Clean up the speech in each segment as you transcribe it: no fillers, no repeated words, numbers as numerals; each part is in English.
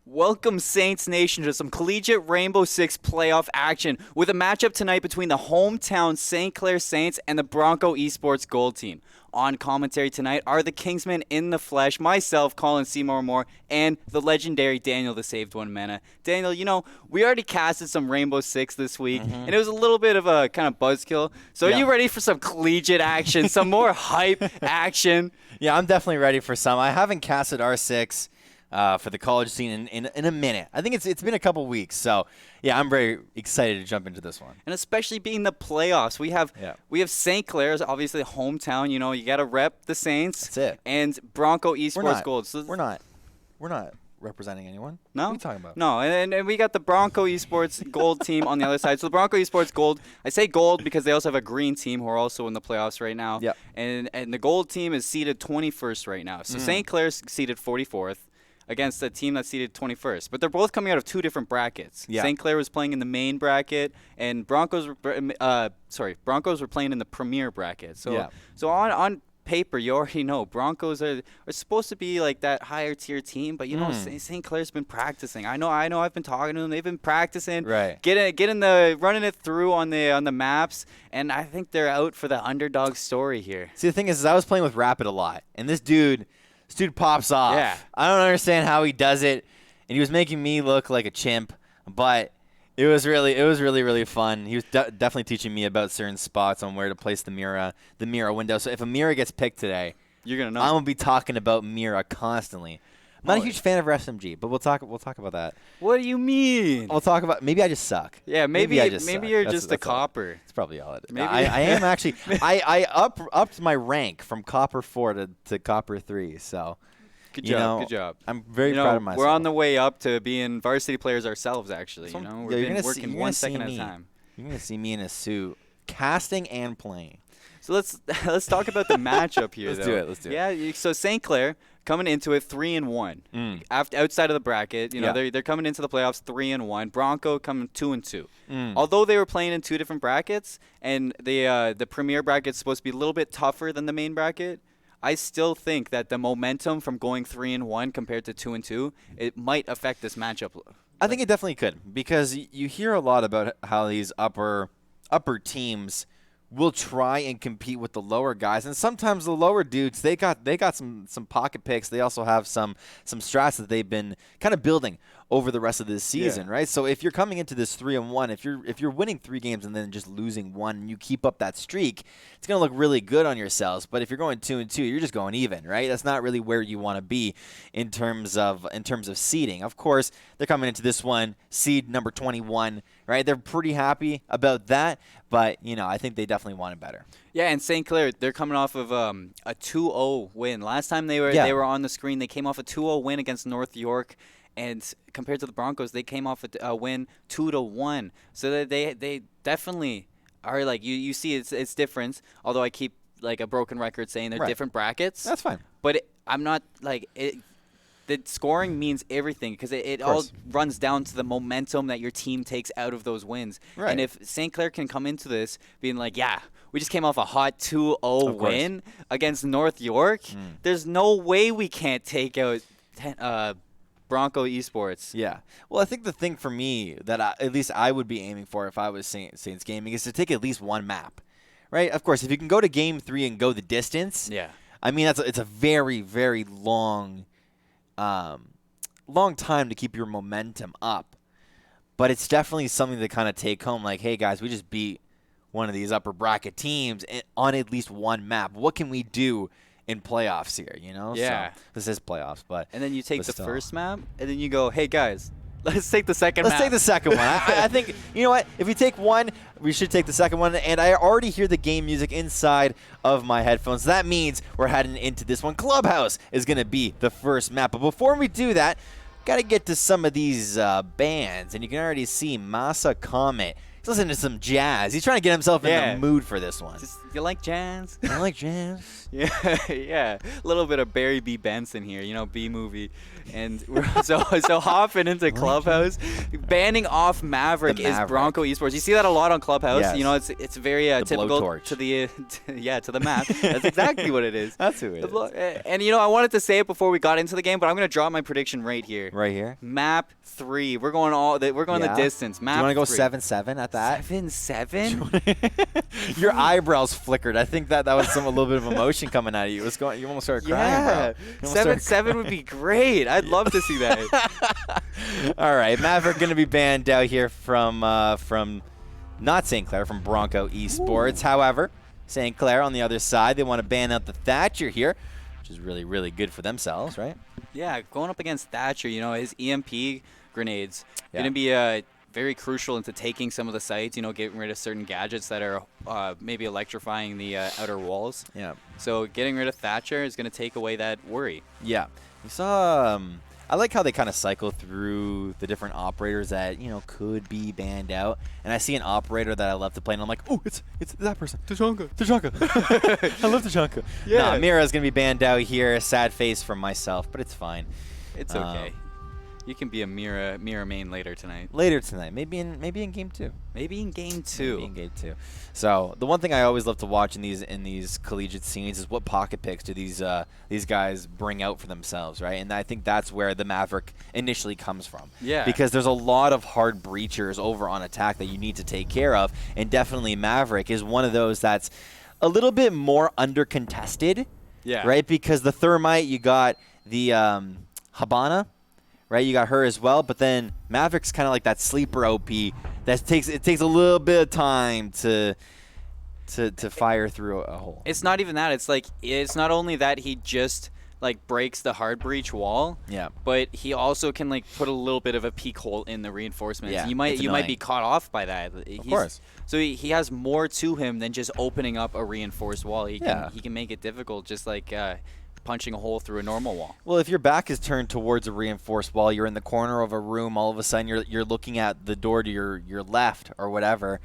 Welcome, Saints Nation, to some collegiate Rainbow Six playoff action with a matchup tonight between the hometown St. Clair Saints and the Bronco Esports Gold Team. On commentary tonight are the Kingsmen in the flesh, myself, Colin Seymour Moore, and the legendary Daniel the Saved One Mena. Daniel, we already casted some Rainbow Six this week, and it was a little bit of a kind of buzzkill. So are you ready for some collegiate action, some more hype action? Yeah, I'm definitely ready for some. I haven't casted R6 for the college scene in a minute. I think it's been a couple weeks. So, yeah, I'm very excited to jump into this one. And especially being the playoffs. We have St. Clair's, obviously hometown. You got to rep the Saints. That's it. And Bronco Esports Gold. So we're not representing anyone. No? What are you talking about? No, and we got the Bronco Esports Gold team on the other side. So the Bronco Esports Gold, I say gold because they also have a green team who are also in the playoffs right now. Yep. And the gold team is seeded 21st right now. So St. Clair's seeded 44th. Against a team that's seeded 21st. But they're both coming out of two different brackets. Yeah. St. Clair was playing in the main bracket, and Broncos were playing in the premier bracket. So on paper, you already know Broncos are supposed to be like that higher tier team, but St. Clair's been practicing. I know I've been talking to them. They've been practicing, right? Running it through on the maps, and I think they're out for the underdog story here. See, the thing is I was playing with Rapid a lot, and this dude pops off. Yeah. I don't understand how he does it, and he was making me look like a chimp, but it was really fun. He was definitely teaching me about certain spots on where to place the Mira window. So if a Mira gets picked today, you're gonna know. I'm gonna be talking about Mira constantly. I'm not a huge fan of SMG, but we'll talk about that. What do you mean? We'll talk about maybe I just suck. Yeah, maybe you're just a copper. It's probably all it is. Maybe. I am actually. I upped my rank from copper 4 to copper 3. So good job. I'm very proud of myself. We're on the way up to being varsity players ourselves. Actually, So, we've been working 1 second at a time. You're gonna see me in a suit, casting and playing. So let's talk about the matchup here. Let's do it. Yeah. So St. Clair coming into it 3-1. Outside of the bracket, they're coming into the playoffs 3-1. Bronco coming 2-2. Although they were playing in two different brackets, and the premier bracket's supposed to be a little bit tougher than the main bracket, I still think that the momentum from going 3-1 compared to 2-2, it might affect this matchup. I think it definitely could, because you hear a lot about how these upper teams will try and compete with the lower guys, and sometimes the lower dudes they got some pocket picks. They also have some strats that they've been kind of building over the rest of this season, right? So if you're coming into this 3-1, if you're winning 3 games and then just losing 1, and you keep up that streak, it's gonna look really good on yourselves. But if you're going 2-2, you're just going even, right? That's not really where you want to be in terms of seeding. Of course, they're coming into this one seed number 21, right? They're pretty happy about that, but I think they definitely want it better. Yeah, and St. Clair, they're coming off of a 2-0 win. Last time they were on the screen, they came off a 2-0 win against North York. And compared to the Broncos, they came off a win 2-1. So that they definitely are like you see it's different. Although I keep like a broken record saying they're different brackets. That's fine. But I'm not like it. The scoring means everything because it all runs down to the momentum that your team takes out of those wins. Right. And if St. Clair can come into this being like, we just came off a hot 2-0 win against North York, there's no way we can't take out Bronco Esports. Yeah. Well, I think the thing for me that at least I would be aiming for if I was Saints Gaming is to take at least one map, right? Of course, if you can go to Game 3 and go the distance, I mean, it's a very, very long time to keep your momentum up. But it's definitely something to kind of take home, like, hey, guys, we just beat one of these upper bracket teams on at least one map. What can we do in playoffs here, Yeah. So this is playoffs, but and then you take the first map, and then you go, hey, guys, let's take the second map. Let's take the second one. I think, you know what? If we take one, we should take the second one. And I already hear the game music inside of my headphones. That means we're heading into this one. Clubhouse is going to be the first map. But before we do that, got to get to some of these bands. And you can already see Masa Comet He's listening to some jazz. He's trying to get himself in the mood for this one. You like jazz? I like jazz. Yeah. A little bit of Barry B. Benson here, B-movie. And we're so hopping into Clubhouse. Banning off Maverick is Bronco Esports. You see that a lot on Clubhouse. Yes. It's very typical to the to the map. That's exactly what it is. That's who it is. And I wanted to say it before we got into the game, but I'm going to drop my prediction right here. Right here? Map 3. We're going the distance. Map. Do you want to go 7-7 at that? 7-7? Your eyebrows flickered. I think that was a little bit of emotion coming out of you. You almost started crying, bro. 7-7 would be great. I'd love to see that. All right, Maverick going to be banned out here from not St. Clair, from Bronco Esports. Ooh. However, St. Clair on the other side, they want to ban out the Thatcher here, which is really, really good for themselves, right? Yeah, going up against Thatcher, his EMP grenades going to be very crucial into taking some of the sites, getting rid of certain gadgets that are maybe electrifying the outer walls. Yeah. So getting rid of Thatcher is going to take away that worry. Yeah. You saw I like how they kind of cycle through the different operators that, could be banned out. And I see an operator that I love to play, and I'm like, oh, it's that person. Tachanka. I love Tachanka. Yeah. Nah, Mira's going to be banned out here. A sad face from myself, but it's fine. It's okay. You can be a Mira main later tonight. Maybe in game 2. Maybe in game 2. So the one thing I always love to watch in these collegiate scenes is what pocket picks do these guys bring out for themselves, right? And I think that's where the Maverick initially comes from. Yeah. Because there's a lot of hard breachers over on attack that you need to take care of, and definitely Maverick is one of those that's a little bit more under contested. Yeah. Right? Because the Thermite, you got the Habana. Right, you got her as well, but then Maverick's kind of like that sleeper OP that takes a little bit of time to fire through a hole. It's not even that. It's not only that he just breaks the hard breach wall. Yeah. But he also can put a little bit of a peek hole in the reinforcements. Yeah. You might be caught off by that. Of course. So he has more to him than just opening up a reinforced wall. He can make it difficult, just like punching a hole through a normal wall. Well, if your back is turned towards a reinforced wall, you're in the corner of a room, all of a sudden you're looking at the door to your left or whatever,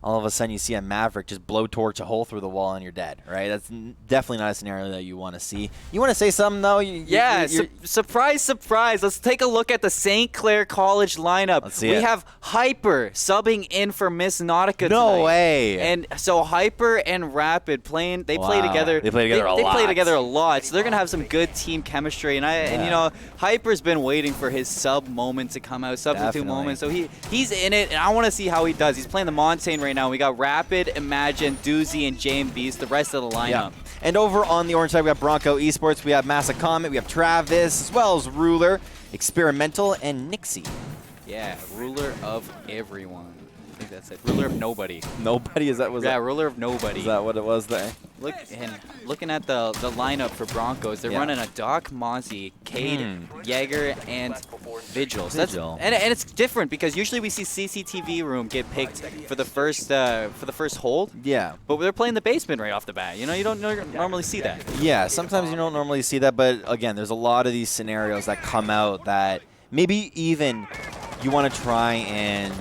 all of a sudden you see a Maverick just blowtorch a hole through the wall and you're dead, right? That's definitely not a scenario that you want to see. You want to say something, though? Surprise, surprise. Let's take a look at the St. Clair College lineup. Let's see it. We have Hyper subbing in for Miss Nautica tonight. No way. And so Hyper and Rapid play together. They play together a lot. They play together a lot, so they're going to have some good team chemistry. And Hyper's been waiting for his sub moment to come out, substitute moment. So he's in it, and I want to see how he does. He's playing the Montaigne right now. We got Rapid, Imagine, Doozy, and Jame Beast, the rest of the lineup. Yeah. And over on the orange side, we have Bronco Esports, we have Massa Comet, we have Travis, as well as Ruler, Experimental, and Nixie. Yeah, ruler of everyone. I think that's it. Ruler of nobody. Nobody? Ruler of nobody. Is that what it was there? Looking at the lineup for Broncos, they're running a Doc, Mozzie, Cade, Jaeger, and Vigil. So and it's different because usually we see CCTV room get picked for the first hold. Yeah. But they're playing the basement right off the bat. You don't normally see that. Yeah, sometimes you don't normally see that, but again, there's a lot of these scenarios that come out that maybe even you want to try and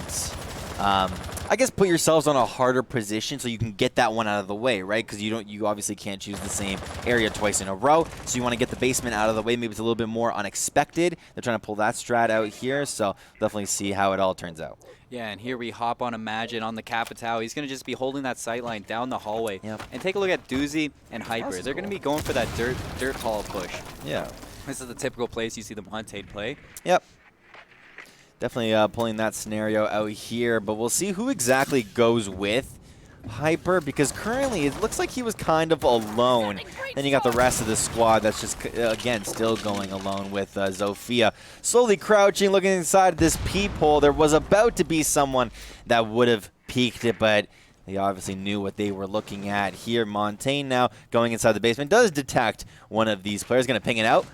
I guess put yourselves on a harder position so you can get that one out of the way, right? Because you obviously can't choose the same area twice in a row, so you want to get the basement out of the way. Maybe it's a little bit more unexpected. They're trying to pull that strat out here, so definitely see how it all turns out. Yeah, and here we hop on Imagine on the Capitao. He's going to just be holding that sight line down the hallway. Yep. And take a look at Doozy and Hyper. They're going to be going for that dirt hall push. Yeah. This is the typical place you see the Montaigne play. Yep. Definitely pulling that scenario out here, but we'll see who exactly goes with Hyper, because currently it looks like he was kind of alone. Then you got the rest of the squad that's just, again, still going alone with Zofia. Slowly crouching, looking inside this peephole. There was about to be someone that would have peeked it, but they obviously knew what they were looking at here. Montaigne now going inside the basement does detect one of these players. Going to ping it out.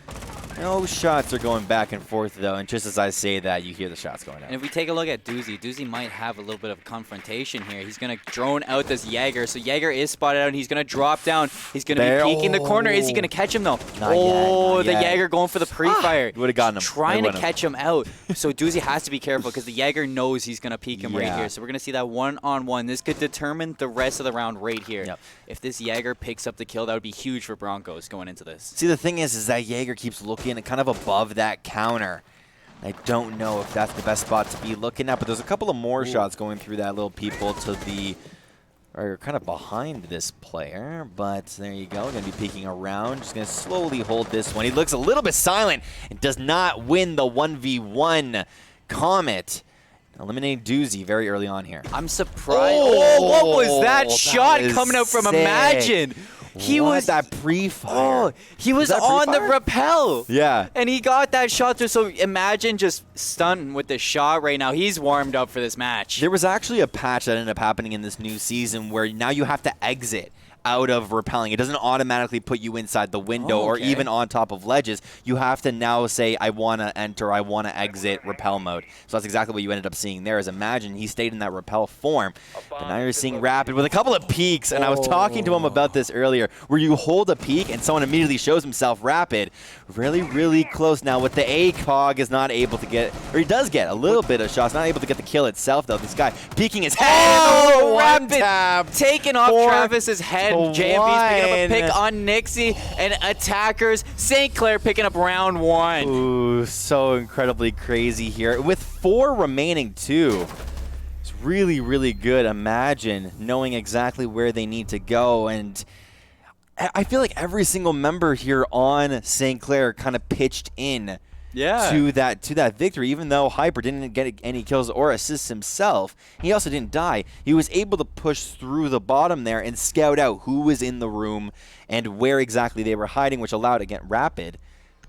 No shots are going back and forth, though, and just as I say that, you hear the shots going out. And if we take a look at Doozy, Doozy might have a little bit of confrontation here. He's going to drone out this Jaeger. So Jaeger is spotted out, and he's going to drop down. He's going to be peeking the corner. Is he going to catch him, though? Not the yet. Jaeger going for the pre-fire. Would have gotten him. Trying to catch him out. So Doozy has to be careful because the Jaeger knows he's going to peek him right here. So we're going to see that one-on-one. This could determine the rest of the round right here. Yep. If this Jaeger picks up the kill, that would be huge for Broncos going into this. See, the thing is that Jaeger keeps looking kind of above that counter. I don't know if that's the best spot to be looking at, but there's a couple of more shots going through that little peephole to the, or kind of behind this player, but there you go. Going to be peeking around. Just going to slowly hold this one. He looks a little bit silent and does not win the 1v1. Comet eliminating Doozy very early on here. I'm surprised. Oh, what was that shot coming out from sick. Imagine? He was that pre-fire. Oh, he was on the rappel. Yeah. And he got that shot through. So Imagine just stunned with the shot right now. He's warmed up for this match. There was actually a patch that ended up happening in this new season where now you have to exit out of rappelling. It doesn't automatically put you inside the window or even on top of ledges. You have to now say, I want to enter, I want to exit rappel mode. So that's exactly what you ended up seeing there. Is Imagine he stayed in that rappel form. But now you're seeing Rapid with a couple of peaks. And I was talking to him about this earlier, where you hold a peak and someone immediately shows himself Rapid. Really, really close now with the ACOG is not able to get, or he does get a little bit of shots, not able to get the kill itself though. This guy peeking his head. Oh, One Rapid tap. taking off Travis's head. JMB's picking up a pick on Nixie, and attackers. St. Clair picking up round one. Ooh, so incredibly crazy here. With 4 remaining too. It's really, really good. Imagine knowing exactly where they need to go. And I feel like every single member here on St. Clair kind of pitched in to that victory. Even though Hyper didn't get any kills or assists himself, he also didn't die. He was able to push through the bottom there and scout out who was in the room and where exactly they were hiding, which allowed it to get Rapid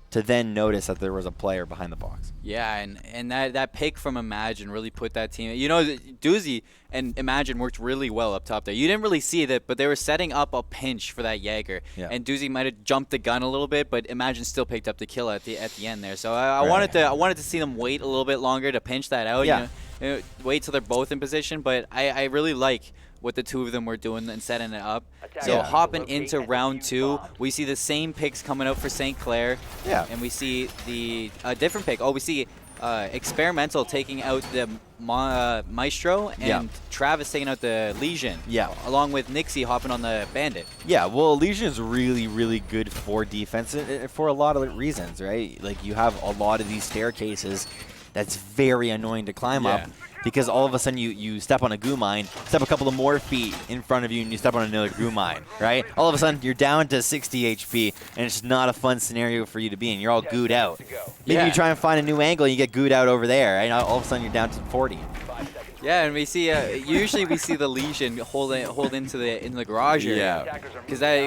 to then notice that there was a player behind the box. Yeah, and that pick from Imagine really put that team. You know, Doozy and Imagine worked really well up top there. You didn't really see that, but they were setting up a pinch for that Jaeger. Yeah. And Doozy might have jumped the gun a little bit, but Imagine still picked up the kill at the end there. So I wanted to see them wait a little bit longer to pinch that out. Yeah. You know, wait till they're both in position. But I really like what the two of them were doing and setting it up. So hopping into round 2, we see the same picks coming out for St. Clair. Yeah. And we see the different pick. Oh, we see Experimental taking out the Maestro and Travis taking out the Legion. Yeah. Along with Nixie hopping on the Bandit. Yeah, well, Legion is really, really good for defense for a lot of reasons, right? Like, you have a lot of these staircases that's very annoying to climb up. Because all of a sudden you step on a goo mine, step a couple of more feet in front of you, and you step on another goo mine, right? All of a sudden you're down to 60 HP, and it's just not a fun scenario for you to be in. You're all gooed out. Maybe you try and find a new angle, and you get gooed out over there, right? All of a sudden you're down to 40. Yeah, and we see usually we see the Legion hold into the garage area.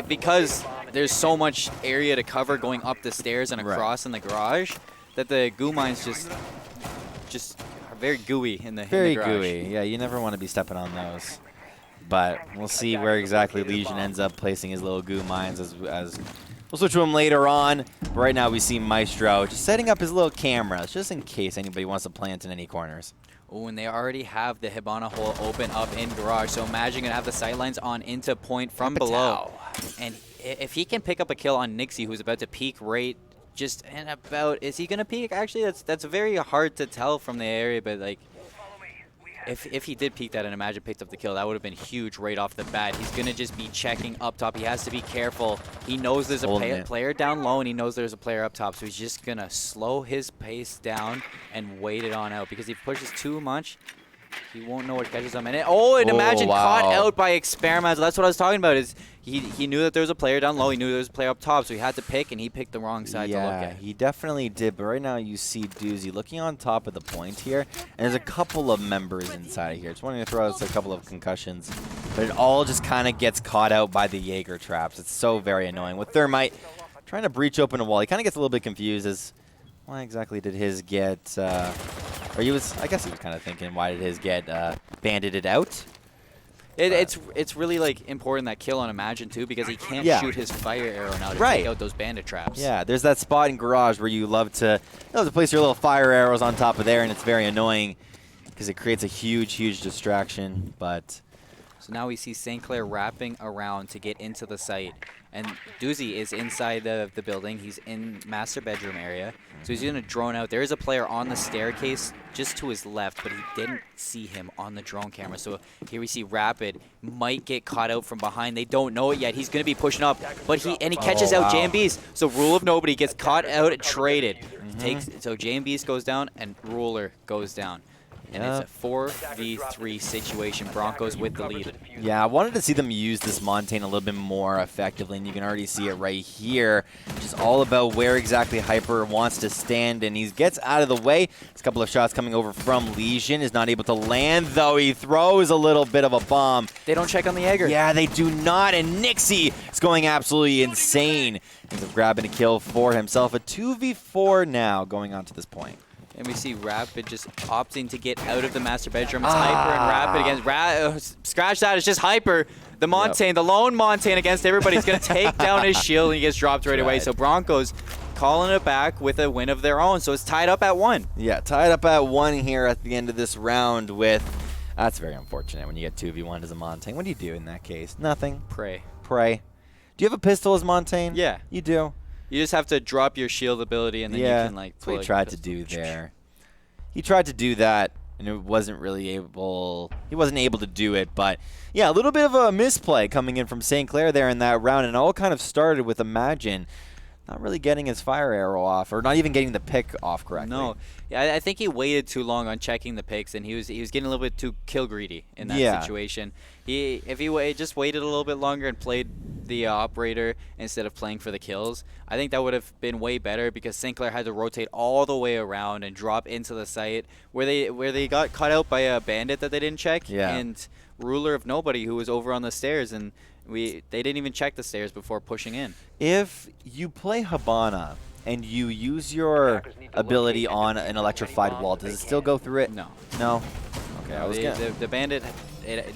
Because there's so much area to cover going up the stairs and across in the garage that the goo mines just very gooey in the garage. Very gooey. Yeah, you never want to be stepping on those. But we'll see where exactly Legion ends up placing his little goo mines as we'll switch to him later on. But right now we see Maestro just setting up his little cameras just in case anybody wants to plant in any corners. Oh, and they already have the Hibana hole open up in garage. So Imagine gonna have the sidelines on into point from below. And if he can pick up a kill on Nixie, who's about to peek right just in about, is he gonna peek? Actually, that's very hard to tell from the area, but like if he did peek that and Imagine picked up the kill, that would have been huge right off the bat. He's gonna just be checking up top. He has to be careful. He knows there's a player down low, and he knows there's a player up top, so he's just gonna slow his pace down and wait it on out, because if he pushes too much, he won't know what catches him. And Imagine caught out by Experimental. That's what I was talking about. Is he knew that there was a player down low. He knew there was a player up top, so he had to pick, and he picked the wrong side to look at. Yeah, he definitely did. But right now you see Doozy looking on top of the point here, and there's a couple of members inside of here. Just wanting to throw out a couple of concussions, but it all just kind of gets caught out by the Jaeger traps. It's so very annoying. With Thermite trying to breach open a wall, he kind of gets a little bit confused as why exactly did his get, or I guess he was kind of thinking, why did his get bandited out? It's really like important that kill on Imagine too, because he can't shoot his fire arrow now to take out those bandit traps. Yeah, there's that spot in Garage where you love to place your little fire arrows on top of there, and it's very annoying because it creates a huge distraction. But so now we see St. Clair wrapping around to get into the site, and Doozy is inside the building. He's in master bedroom area, so he's gonna drone out. There is a player on the staircase just to his left, but he didn't see him on the drone camera. So here we see Rapid might get caught out from behind. They don't know it yet. He's gonna be pushing up, but he catches out JMBs. So Rule of Nobody gets caught out and traded. So JMBs goes down and Ruler goes down. And it's a 4v3 situation. Broncos with the lead. Yeah, I wanted to see them use this Montaigne a little bit more effectively, and you can already see it right here. Just all about where exactly Hyper wants to stand, and he gets out of the way. There's a couple of shots coming over from Legion. Is not able to land, though. He throws a little bit of a bomb. They don't check on the Jaeger. Yeah, they do not, and Nixie is going absolutely insane. He's grabbing a kill for himself. A 2v4 now going on to this point. And we see Rapid just opting to get out of the master bedroom. It's Hyper and Rapid against scratch that. It's just Hyper. The Montaigne, the lone Montaigne against everybody. He's going to take down his shield, and he gets dropped right away. So Broncos calling it back with a win of their own. So it's tied up at 1. Yeah, tied up at 1 here at the end of this round with... That's very unfortunate when you get 2v1 as a Montaigne. What do you do in that case? Nothing. Pray. Do you have a pistol as Montaigne? Yeah. You do? You just have to drop your shield ability, and then you can like. That's what he tried to do there. He tried to do that, and it wasn't really able. He wasn't able to do it, but yeah, a little bit of a misplay coming in from St. Clair there in that round, and it all kind of started with Imagine not really getting his fire arrow off, or not even getting the pick off correctly. No, yeah, I think he waited too long on checking the picks, and he was getting a little bit too kill greedy in that situation. If he just waited a little bit longer and played the operator instead of playing for the kills, I think that would have been way better, because St. Clair had to rotate all the way around and drop into the site where they got caught out by a bandit that they didn't check, and Ruler of Nobody, who was over on the stairs, and they didn't even check the stairs before pushing in. If you play Habana and you use your ability on an electrified wall, does it still go through it? No. No? Okay, No, the bandit,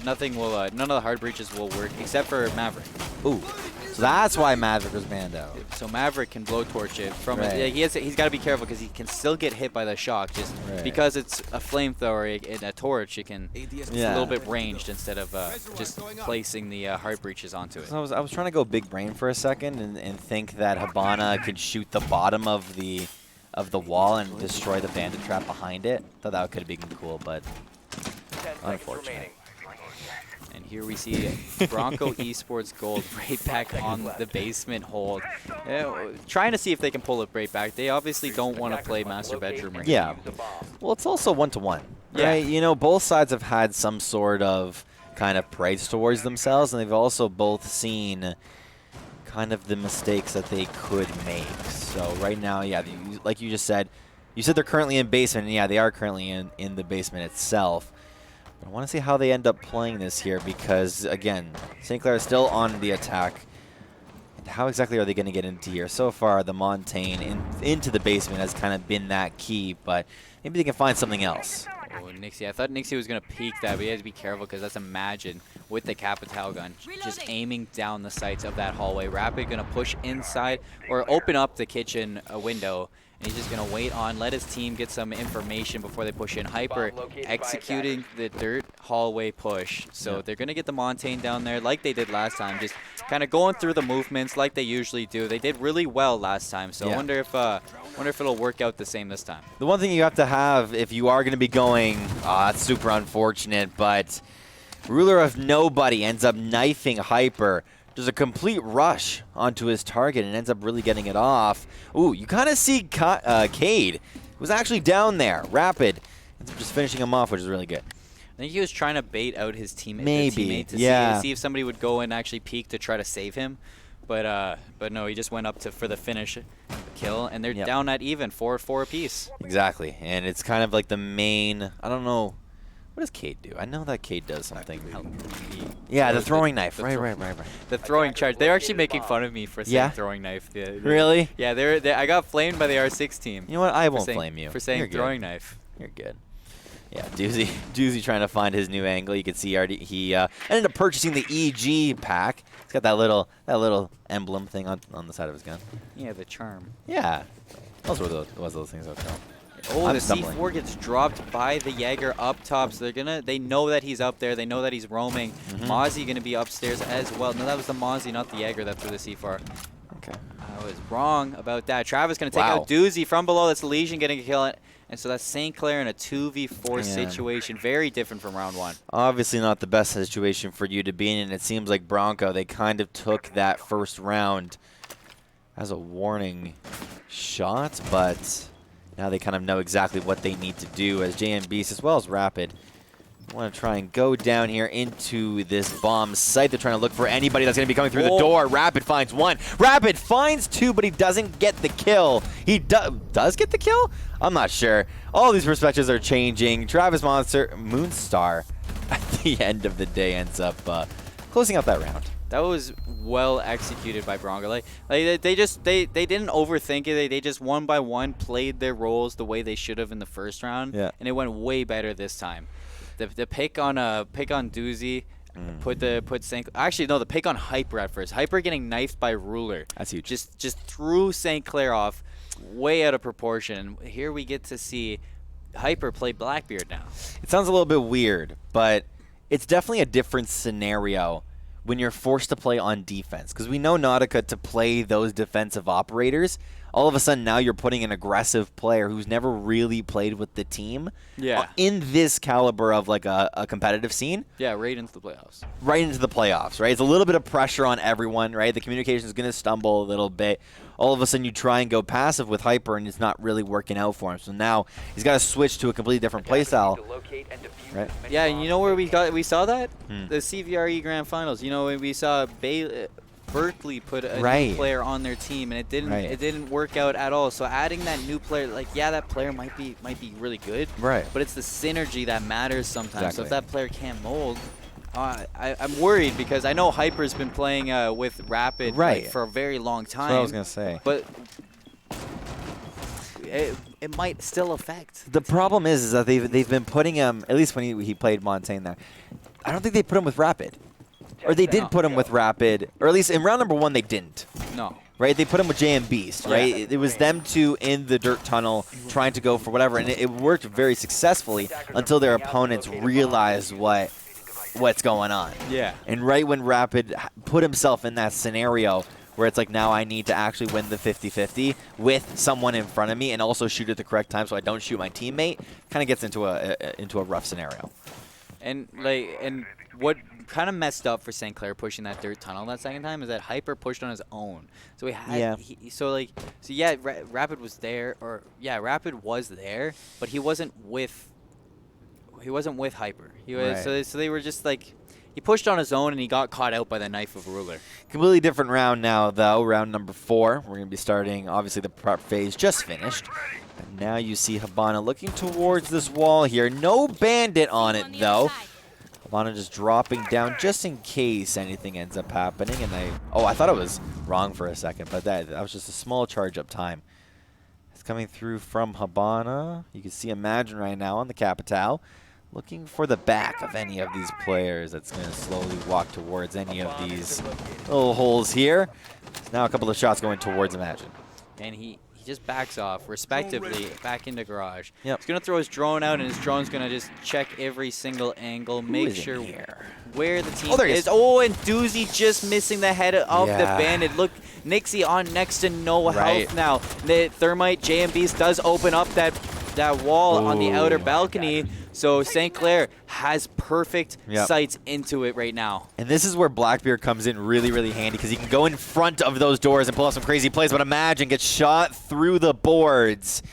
nothing will, none of the hard breaches will work except for Maverick. Ooh. So that's why Maverick was banned out. So Maverick can blowtorch it from it. He's got to be careful, because he can still get hit by the shock. Just because it's a flamethrower and a torch, it can it's a little bit ranged instead of just placing the hard breaches onto it. So I was trying to go big brain for a second and think that Habana could shoot the bottom of the wall and destroy the bandit trap behind it. Thought that could have been cool, but unfortunate. And here we see Bronco Esports Gold right back on the basement hold. Trying to see if they can pull it right back. They obviously don't want to play master bedroom right now. Well, it's also 1-to-1, right? You know, both sides have had some sort of kind of praise towards themselves, and they've also both seen kind of the mistakes that they could make. So right now, like you just said, you said they're currently in basement, and yeah, they are currently in the basement itself. I want to see how they end up playing this here, because, again, St. Clair is still on the attack. And how exactly are they going to get into here? So far, the Montaigne into the basement has kind of been that key, but maybe they can find something else. Oh, Nixie. I thought Nixie was going to peek that, but he has to be careful, because that's Imagine with the Capital gun just aiming down the sights of that hallway. Rapid going to push inside or open up the kitchen window. And he's just going to wait on, let his team get some information before they push in. Hyper executing the dirt hallway push. So they're going to get the Montaigne down there like they did last time, just kind of going through the movements like they usually do. They did really well last time, so I wonder if it'll work out the same this time. The one thing you have to have if you are going to be going, that's super unfortunate, but Ruler of Nobody ends up knifing Hyper. Does a complete rush onto his target and ends up really getting it off. Ooh, you kind of see Cade, who was actually down there. Rapid ends up just finishing him off, which is really good. I think he was trying to bait out his teammate. Maybe, to see if somebody would go and actually peek to try to save him. But no, he just went up for the finish kill, and they're down at even, 4-4 apiece. Exactly, and it's kind of like the main, I don't know, what does Cade do? I know that Cade does something. Yeah, the throwing knife. Right. The throwing charge. They're actually making fun of me for saying throwing knife. Really? Yeah, I got flamed by the R6 team. You know what? I won't blame you. For saying throwing knife. You're good. Yeah, Doozy trying to find his new angle. You can see he ended up purchasing the EG pack. It's got that little emblem thing on the side of his gun. Yeah, the charm. Yeah, those were those things I was telling. Oh, I'm the stumbling. C4 gets dropped by the Jaeger up top, so they know that he's up there. They know that he's roaming. Mozzie gonna be upstairs as well. No, that was the Mozzie, not the Jaeger that threw the C4. Okay. I was wrong about that. Travis gonna take Wow. out Doozy from below. That's Legion getting a kill. And so that's St. Clair in a 2v4 situation. Very different from round 1. Obviously not the best situation for you to be in, and it seems like Bronco, they kind of took that first round as a warning shot, but now they kind of know exactly what they need to do as JM Beast as well as Rapid want to try and go down here into this bomb site. They're trying to look for anybody that's going to be coming through the door. Rapid finds one. Rapid finds two, but he doesn't get the kill. He does get the kill? I'm not sure. All these perspectives are changing. Travis Moonstar, at the end of the day, ends up closing out that round. That was well executed by Bronco. Like they didn't overthink it. They just one by one played their roles the way they should have in the first round. Yeah. And it went way better this time. The pick on Doozy, actually no, the pick on Hyper at first. Hyper getting knifed by Ruler. That's huge. Just threw St. Clair off way out of proportion. Here we get to see Hyper play Blackbeard now. It sounds a little bit weird, but it's definitely a different scenario when you're forced to play on defense, because we know Nautica to play those defensive operators. All of a sudden now you're putting an aggressive player who's never really played with the team in this caliber of like a competitive scene. Yeah, right into the playoffs. Right into the playoffs, right? It's a little bit of pressure on everyone, right? The communication is going to stumble a little bit. All of a sudden you try and go passive with Hyper and it's not really working out for him. So now he's got to switch to a completely different playstyle. Right? Yeah, and you know where we saw that? The CVRE Grand Finals. You know, when we saw Berkeley put a new player on their team, and it didn't work out at all. So adding that new player, like that player might be really good, right? But it's the synergy that matters sometimes. Exactly. So if that player can't mold, I'm worried because I know Hyper's been playing with Rapid for a very long time. That's what I was gonna say, but it might still affect. The problem is that they've been putting him, at least when he played Montaigne there. I don't think they put him with Rapid. Or they did put him with Rapid, or at least in round number 1 they didn't. No. Right? They put him with JM Beast, right? Yeah. It was them two in the dirt tunnel trying to go for whatever, and it worked very successfully until their opponents realized what's going on. Yeah. And right when Rapid put himself in that scenario where it's like, now I need to actually win the 50-50 with someone in front of me and also shoot at the correct time so I don't shoot my teammate, kind of gets into a rough scenario. And what kind of messed up for St. Clair pushing that dirt tunnel that second time is that Hyper pushed on his own. So Rapid was there, Rapid was there, but he wasn't with Hyper. He was so they were just like, he pushed on his own and he got caught out by the knife of Ruler. Completely different round now though, round number 4. We're going to be starting, obviously the prep phase just finished. And now you see Habana looking towards this wall here. No bandit on it though. Habana just dropping down just in case anything ends up happening. And I thought it was wrong for a second, but that was just a small charge up time. It's coming through from Habana. You can see Imagine right now on the Capitale, looking for the back of any of these players that's going to slowly walk towards any of these little holes here. Now a couple of shots going towards Imagine. And he just backs off, respectively, back into garage. Yep. He's going to throw his drone out, and his drone's going to just check every single angle, make sure where the team is. Oh, and Doozy just missing the head of the bandit. Look, Nixie on next to no health now. The Thermite JMBs does open up that wall on the outer balcony. So St. Clair has perfect sights into it right now. And this is where Blackbeard comes in really, really handy because he can go in front of those doors and pull off some crazy plays. But Imagine gets shot through the boards.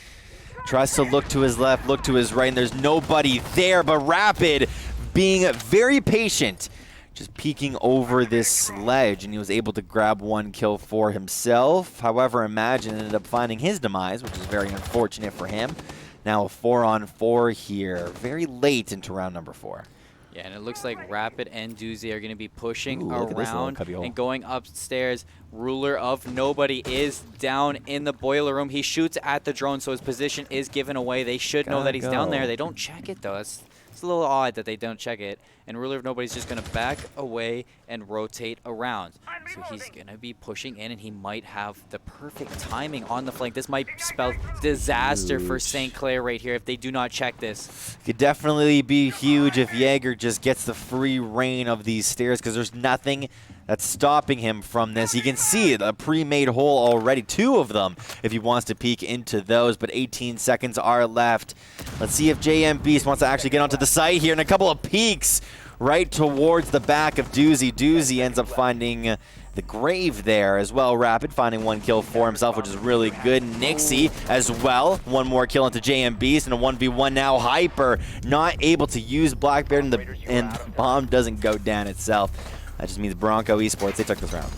Tries to look to his left, look to his right, and there's nobody there. But Rapid being very patient, just peeking over this ledge, and he was able to grab one kill for himself. However, Imagine ended up finding his demise, which is very unfortunate for him. Now a 4-on-4 here, very late into round number 4. Yeah, and it looks like Rapid and Doozy are going to be pushing Ooh, look at this little around cubby hole. and going upstairs. Ruler of Nobody is down in the boiler room. He shoots at the drone, so his position is given away. They should know that he's down there. They don't check it, though. It's a little odd that they don't check it. And Ruler of Nobody's just going to back away and rotate around. So he's going to be pushing in, and he might have the perfect timing on the flank. This might spell disaster for St. Clair right here if they do not check this. Could definitely be huge if Jaeger just gets the free reign of these stairs, because there's nothing that's stopping him from this. You can see it, a pre-made hole already, 2 of them, if he wants to peek into those, but 18 seconds are left. Let's see if JM Beast wants to actually get onto the site here, and a couple of peeks right towards the back of Doozy. Doozy ends up finding the grave there as well. Rapid finding 1 kill for himself, which is really good. Nixie as well. 1 more kill into JM Beast, and a 1v1 now. Hyper not able to use Blackbeard, and bomb doesn't go down itself. That just means Bronco Esports, they took this round.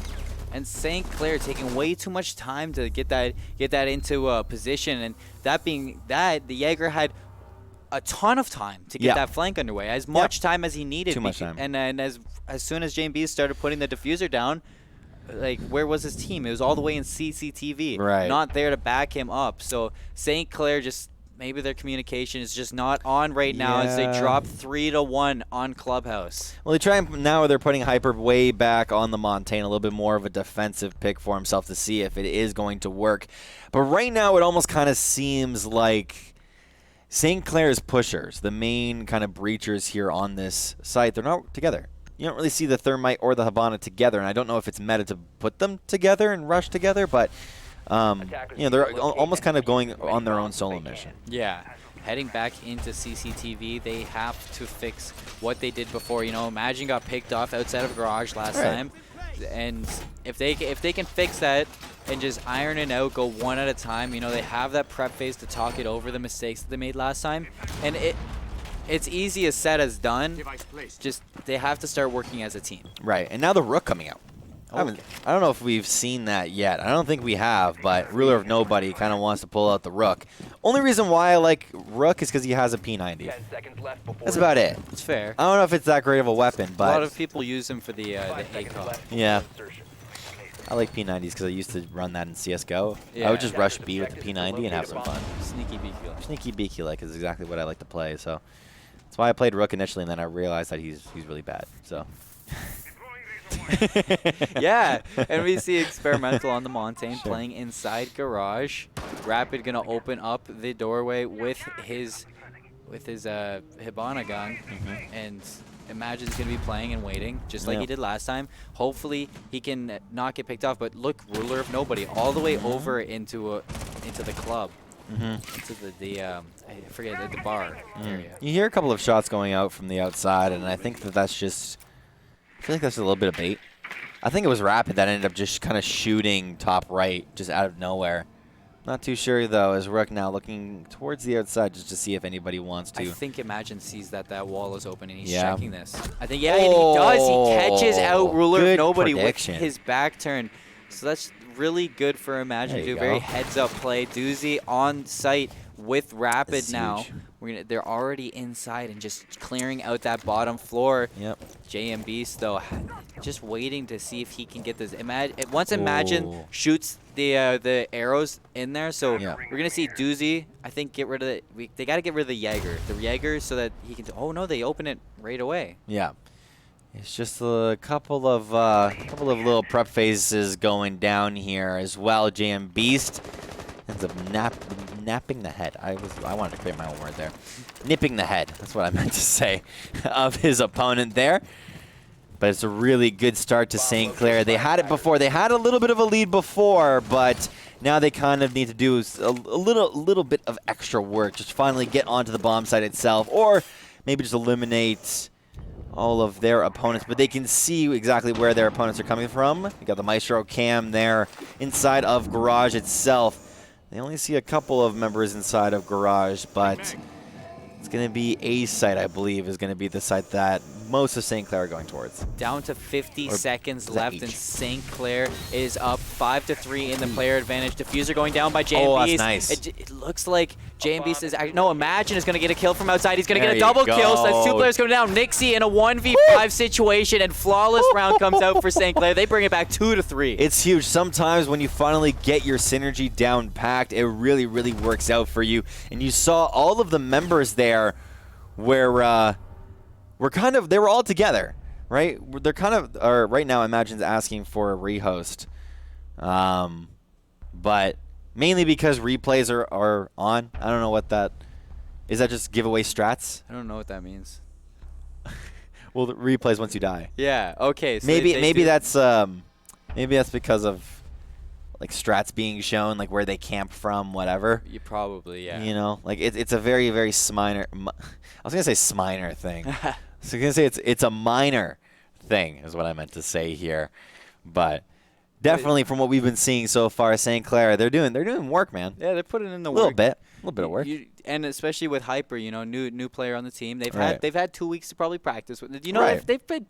And St. Clair taking way too much time to get that into position, and that being that, the Jaeger had a ton of time to get that flank underway, as much time as he needed. Too much time. And as soon as JB started putting the diffuser down, like, where was his team? It was all the way in CCTV, right? Not there to back him up. So St. Clair just, maybe their communication is just not on right now as they drop 3-1 on Clubhouse. Well, they try and now they're putting Hyper way back on the Montaigne, a little bit more of a defensive pick for himself to see if it is going to work. But right now, it almost kind of seems like St. Clair's pushers, the main kind of breachers here on this site, they're not together. You don't really see the Thermite or the Habana together, and I don't know if it's meta to put them together and rush together, but you know, they're almost kind of going on their own solo mission. Yeah. Heading back into CCTV, they have to fix what they did before. You know, Imagine got picked off outside of Garage last time, and if they can fix that and just iron it out, go one at a time, you know, they have that prep phase to talk it over the mistakes that they made last time, and it's easy as said as done. Just they have to start working as a team. Right, and now the Rook coming out. I don't know if we've seen that yet. I don't think we have, but Ruler of Nobody kind of wants to pull out the Rook. Only reason why I like Rook is because he has a P90. That's about it. It's fair. I don't know if it's that great of a weapon, but a lot of people use him for the ACOG. Yeah. I like P90s because I used to run that in CSGO. Yeah. I would just rush B with the P90 and have some fun. Sneaky beaky like. Sneaky beaky like is exactly what I like to play. So that's why I played Rook initially, and then I realized that he's really bad. So. Yeah, and we see Experimental on the Montaigne playing inside Garage. Rapid gonna open up the doorway with his Hibana gun, and Imagine's gonna be playing and waiting just like he did last time. Hopefully he can not get picked off. But look, Ruler of Nobody all the way over into the club. Into the I forget the bar area. You hear a couple of shots going out from the outside, and I think that's just. I feel like that's a little bit of bait. I think it was Rapid that ended up just kind of shooting top right, just out of nowhere. Not too sure, though, as Rook now looking towards the outside just to see if anybody wants to. I think Imagine sees that wall is open and he's checking this. I think, he does. He catches out Ruler of Nobody with his back turn. So that's really good for Imagine to do. Very heads-up play. Doozy on site with Rapid now. They're already inside and just clearing out that bottom floor. JM Beast, though, just waiting to see if he can get this. Once Imagine shoots the arrows in there, so we're gonna see Doozy. I think get rid of they got to get rid of the Jaeger, so that he can. Oh no, they open it right away. Yeah, it's just a couple of little prep phases going down here as well. JM Beast ends up napping the head. I wanted to create my own word there. Nipping the head. That's what I meant to say of his opponent there. But it's a really good start to St. Clair. They had it before. They had a little bit of a lead before, but now they kind of need to do a little bit of extra work. Just finally get onto the bomb site itself, or maybe just eliminate all of their opponents. But they can see exactly where their opponents are coming from. You got the Maestro cam there inside of Garage itself. They only see a couple of members inside of Garage, but it's going to be A site, I believe, is going to be the site that most of St. Clair are going towards. Down to 50 seconds left, and St. Clair is up 5-3 in the player advantage. Diffuser going down by JMB. Oh, that's nice. It looks like JMB says, no, Imagine is going to get a kill from outside. He's going to get There a you double kill. So that's 2 go. players coming down. Nixie in a 1v5 situation, and flawless round comes out for St. Clair. They bring it back 2-3. It's huge. Sometimes when you finally get your synergy down packed, it really, really works out for you. And you saw all of the members there where they were all together, right? They're kind of, or right now Imagine's asking for a rehost. But mainly because replays are on. I don't know what that is. That just giveaway strats? I don't know what that means. Well, the replays once you die. Yeah. Okay. So Maybe that's because of like strats being shown, like where they camp from, whatever. You probably, yeah. You know, like it's a very, very I was gonna say sminer thing. I was gonna say it's a minor thing is what I meant to say here, but. Definitely, from what we've been seeing so far, St. Clair, they're doing work, man. Yeah, they're putting in the A work. little bit of work. And especially with Hyper, new player on the team. They've Right. had 2 weeks to probably practice with. Right. they've been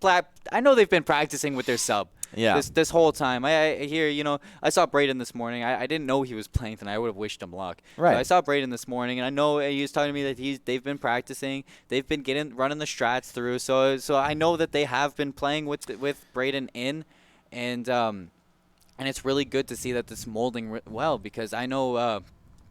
I know they've been practicing with their sub. Yeah. This whole time. I hear, I saw Braden this morning. I didn't know he was playing tonight. I would have wished him luck. Right. So I saw Braden this morning, and I know he was telling me that they've been practicing. They've been running the strats through. So I know that they have been playing with Braden in, and it's really good to see that this molding well, because I know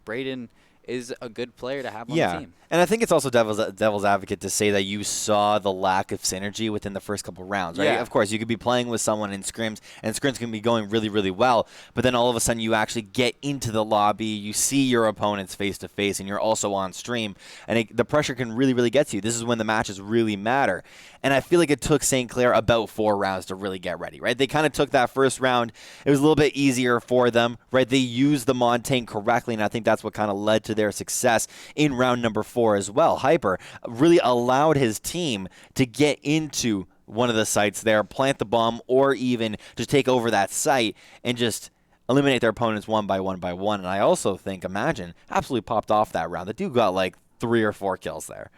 Braden is a good player to have on the team. And I think it's also devil's advocate to say that you saw the lack of synergy within the first couple rounds, right? Yeah. Of course, you could be playing with someone in scrims, and scrims can be going really, really well, but then all of a sudden you actually get into the lobby, you see your opponents face-to-face, and you're also on stream, and the pressure can really, really get to you. This is when the matches really matter. And I feel like it took St. Clair about 4 rounds to really get ready, right? They kind of took that first round. It was a little bit easier for them, right? They used the Montaigne correctly, and I think that's what kind of led to their success in round number 4 as well. Hyper really allowed his team to get into one of the sites there, plant the bomb, or even just take over that site and just eliminate their opponents one by one by one. And I also think Imagine absolutely popped off that round. The dude got like 3 or 4 kills there.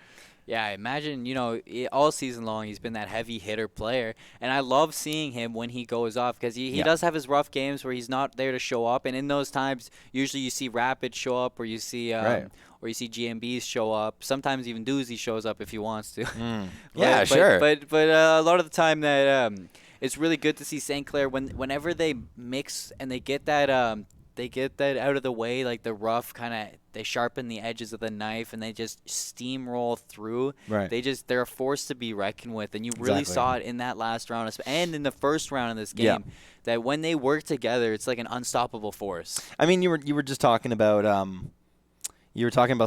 Yeah, I imagine, all season long he's been that heavy hitter player, and I love seeing him when he goes off, because he does have his rough games where he's not there to show up, and in those times, usually you see Rapid show up, or you see or you see GMBs show up. Sometimes even Doozy shows up if he wants to. Sure. But a lot of the time that it's really good to see St. Clair whenever they mix and they get that out of the way, like the rough kind of, they sharpen the edges of the knife and they just steamroll through. Right. They're a force to be reckoned with, and you really saw it in that last round and in the first round of this game. Yeah. That when they work together, it's like an unstoppable force. I mean, you were just talking about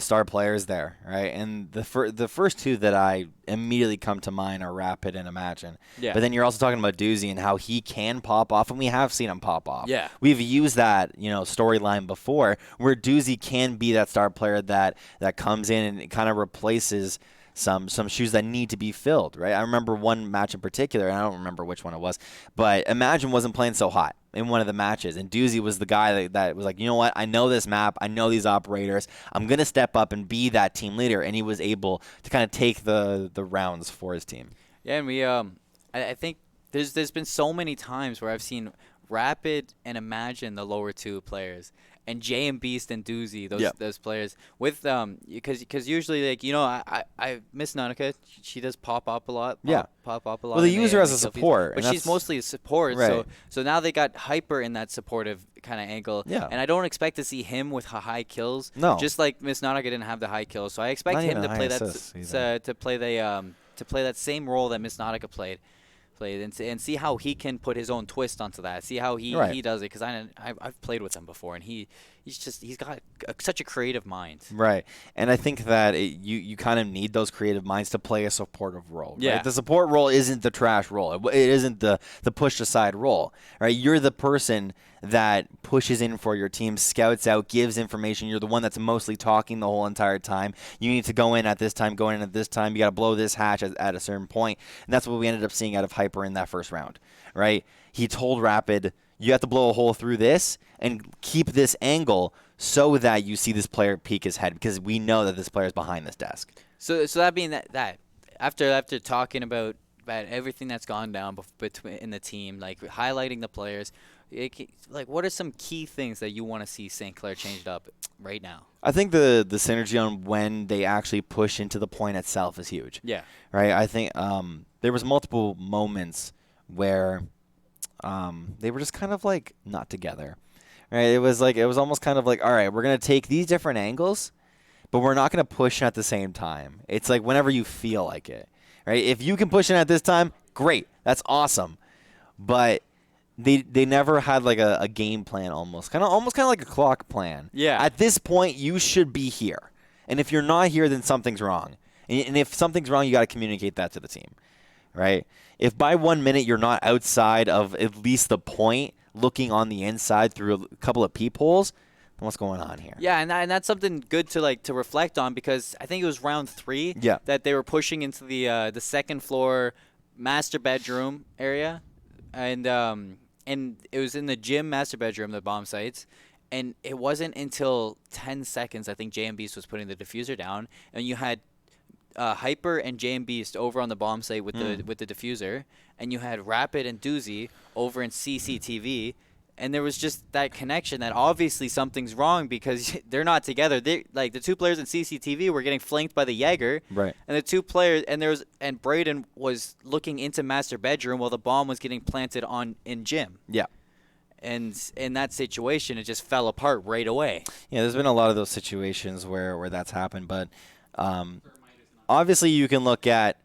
star players there, right? And the first 2 that I immediately come to mind are Rapid and Imagine. Yeah. But then you're also talking about Doozy and how he can pop off, and we have seen him pop off. Yeah. We've used that, storyline before, where Doozy can be that star player that comes in and kind of replaces some shoes that need to be filled, right? I remember one match in particular, and I don't remember which one it was, but Imagine wasn't playing so hot in one of the matches, and Doozy was the guy that was like, you know what, I know this map, I know these operators, I'm going to step up and be that team leader, and he was able to kind of take the rounds for his team. Yeah, and I think there's been so many times where I've seen Rapid and Imagine, the lower 2 players, and Jay and Beast and Doozy, those players, with because usually, like, I Miss Nautica, she does pop up a lot. Pop up a lot. Well, they use her as a support, but she's mostly a support. Right. So now they got Hyper in that supportive kind of angle. Yeah. And I don't expect to see him with high kills. No. Just like Miss Nautica didn't have the high kills, so I expect him to play that same role that Miss Nautica played, and see how he can put his own twist onto that. See how he does it, because I've played with him before, and he's got such a creative mind. Right, and I think that you kind of need those creative minds to play a supportive role. Yeah, right? The support role isn't the trash role. It isn't the push aside role. Right, you're the person that pushes in for your team, scouts out, gives information. You're the one that's mostly talking the whole entire time. You need to go in at this time, go in at this time. You got to blow this hatch at a certain point. And that's what we ended up seeing out of Hyper in that first round, right? He told Rapid, you have to blow a hole through this and keep this angle so that you see this player peek his head, because we know that this player is behind this desk. So that being that after talking about everything that's gone down between in the team, like highlighting the players, Like, what are some key things that you want to see St. Clair changed up right now? I think the synergy on when they actually push into the point itself is huge. Yeah. Right. I think there was multiple moments where they were just kind of like not together. Right. It was almost kind of like, all right, we're gonna take these different angles, but we're not gonna push at the same time. It's like whenever you feel like it. Right. If you can push in at this time, great. That's awesome. But they never had like a game plan almost kind of like a clock plan. Yeah. At this point, you should be here, and if you're not here, then something's wrong. And if something's wrong, you got to communicate that to the team, right? If by 1 minute you're not outside of at least the point, looking on the inside through a couple of peepholes, then what's going on here? Yeah, and that's something good to reflect on, because I think it was round 3 that they were pushing into the second floor master bedroom area, and it was in the gym master bedroom, the bomb sites, and it wasn't until 10 seconds, I think JM Beast was putting the diffuser down, and you had Hyper and JM Beast over on the bomb site with the diffuser, and you had Rapid and Doozy over in CCTV, and there was just that connection that obviously something's wrong because they're not together. They like the two players in CCTV were getting flanked by the Jaeger, Right. and the two players and Braden was looking into master bedroom while the bomb was getting planted in gym. Yeah. And in that situation, it just fell apart right away. Yeah, there's been a lot of those situations where that's happened, but obviously you can look at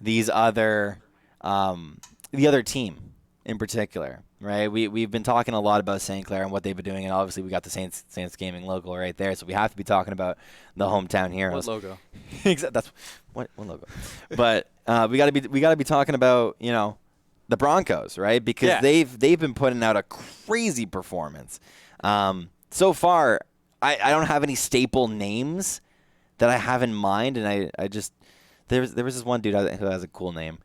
these other the other team in particular, right? We've been talking a lot about St. Clair and what they've been doing, and obviously we got the Saints Gaming logo right there, so we have to be talking about the hometown heroes. What logo? Exactly. That's what logo. But we gotta be talking about the Broncos, right? Because they've been putting out a crazy performance. So far, I don't have any staple names that I have in mind, and I just there was this one dude who has a cool name.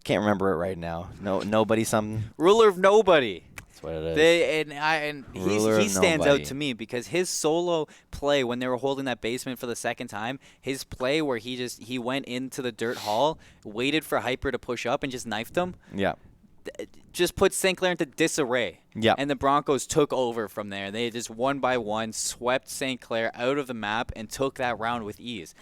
Can't remember it right now. Nobody something. Ruler of Nobody. That's what it is. He stands out to me because his solo play when they were holding that basement for the second time, his play where he went into the dirt hall, waited for Hyper to push up and just knifed him. Yeah. Just put St. Clair into disarray. Yeah. And the Broncos took over from there. They just one by one swept St. Clair out of the map and took that round with ease.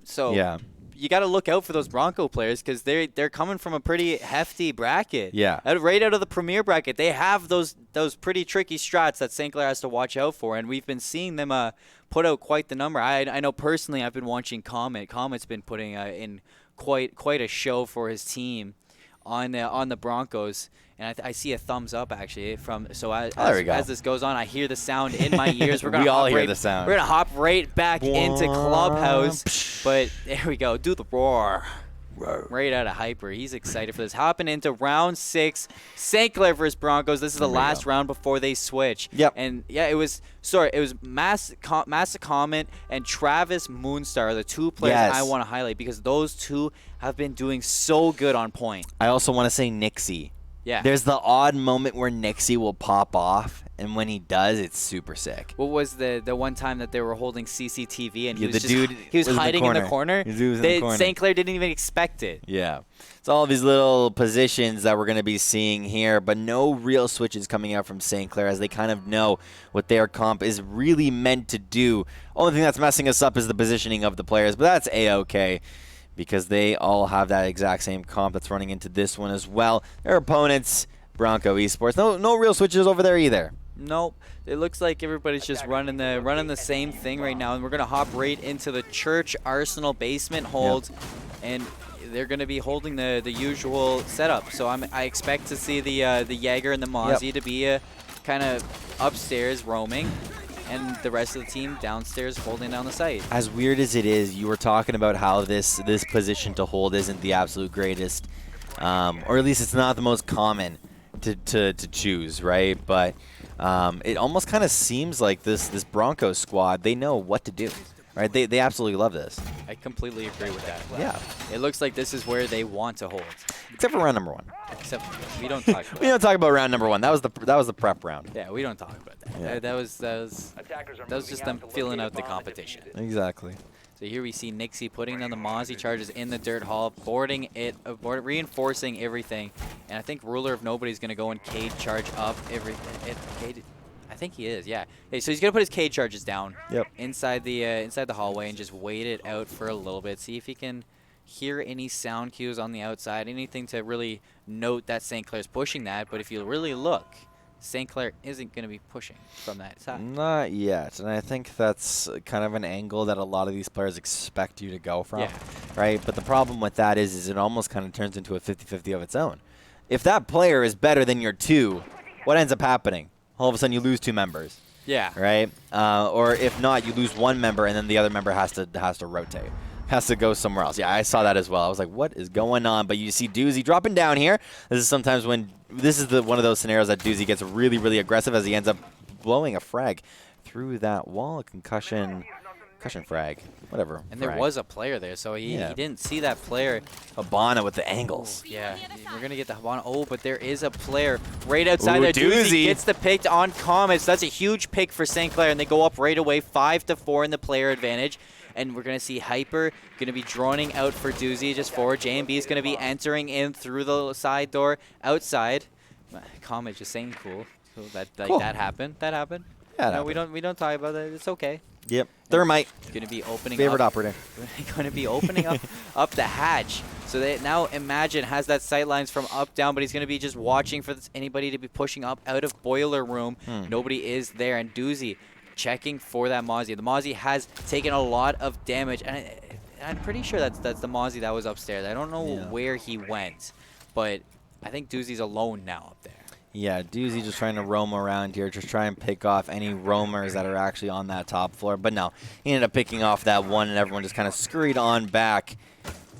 So yeah. You got to look out for those Bronco players because they're coming from a pretty hefty bracket. Yeah. Right out of the premier bracket, they have those pretty tricky strats that St. Clair has to watch out for, and we've been seeing them put out quite the number. I know personally I've been watching Comet. Comet's been putting in quite a show for his team on the Broncos. And I see a thumbs up actually as this goes on, I hear the sound in my ears. We all hear the sound. We're gonna hop right back into Clubhouse, but there we go. Do the roar. Right out of Hyper. He's excited for this. Hopping into round 6, St. Clair versus Broncos. This is the last round before they switch. Yep. And yeah, it was Massa Comet and Travis Moonstar are the two players I want to highlight because those two have been doing so good on point. I also want to say Nixie. Yeah. There's the odd moment where Nixie will pop off, and when he does, it's super sick. What was the one time that they were holding CCTV and he was was hiding in the corner? St. Clair didn't even expect it. Yeah. It's all of these little positions that we're going to be seeing here, but no real switches coming out from St. Clair as they kind of know what their comp is really meant to do. Only thing that's messing us up is the positioning of the players, but that's A-okay. Because they all have that exact same comp that's running into this one as well. Their opponents, Bronco Esports. No real switches over there either. Nope. It looks like everybody's just running the same thing right now, and we're gonna hop right into the Church Arsenal basement hold, and they're gonna be holding the usual setup. So I expect to see the Jaeger and the Mozzie to be kind of upstairs roaming, and the rest of the team downstairs holding down the site. As weird as it is, you were talking about how this position to hold isn't the absolute greatest, or at least it's not the most common to choose, right? But it almost kind of seems like this Broncos squad, they know what to do, right? They absolutely love this. I completely agree with that. Yeah. It looks like this is where they want to hold. Except for round number 1. Except we don't talk about we don't talk about round number 1. That was the prep round. Yeah, we don't talk about that. Yeah. That was just them feeling out the competition. Exactly. So here we see Nixie putting down the Mozzie charges in the dirt hall, boarding it, reinforcing everything. And I think Ruler of Nobody's going to go and Cade charge up everything. I think he is, yeah. Okay, so he's going to put his Cade charges down inside the hallway and just wait it out for a little bit. See if he can hear any sound cues on the outside, anything to really note that St. Clair's pushing that. But if you really look, St. Clair isn't going to be pushing from that side. Not yet, and I think that's kind of an angle that a lot of these players expect you to go from, right? But the problem with that is it almost kind of turns into a 50-50 of its own. If that player is better than your 2, what ends up happening? All of a sudden you lose 2 members. Yeah. Right? Or if not, you lose 1 member and then the other member has to rotate. Has to go somewhere else. Yeah, I saw that as well. I was like, what is going on? But you see Doozy dropping down here. This is sometimes when this is one of those scenarios that Doozy gets really, really aggressive as he ends up blowing a frag through that wall. A concussion frag, whatever. And frag. there was a player there, so he didn't see that player. Habana with the angles. Yeah, we're going to get the Habana. Oh, but there is a player right outside there. Doozy gets the pick on Comets. That's a huge pick for St. Clair, and they go up right away, 5-4 in the player advantage. And we're going to see Hyper going to be droning out for Doozy just forward. J&B is going to be entering in through the side door outside. Comet just saying cool. That happened. That happened. Yeah, no, we don't talk about that. It's okay. Yep. Thermite. Going to be opening favorite operator. Going to be opening up the hatch. So they now Imagine has that sight lines from up down, but he's going to be just watching for anybody to be pushing up out of boiler room. Nobody is there, and Doozy checking for that Mozzie. The Mozzie has taken a lot of damage, and I'm pretty sure that's the Mozzie that was upstairs. I don't know where he went, but I think Doozy's alone now up there. Yeah, Doozy just trying to roam around here, just try and pick off any roamers that are actually on that top floor. But no, he ended up picking off that one, and everyone just kind of scurried on back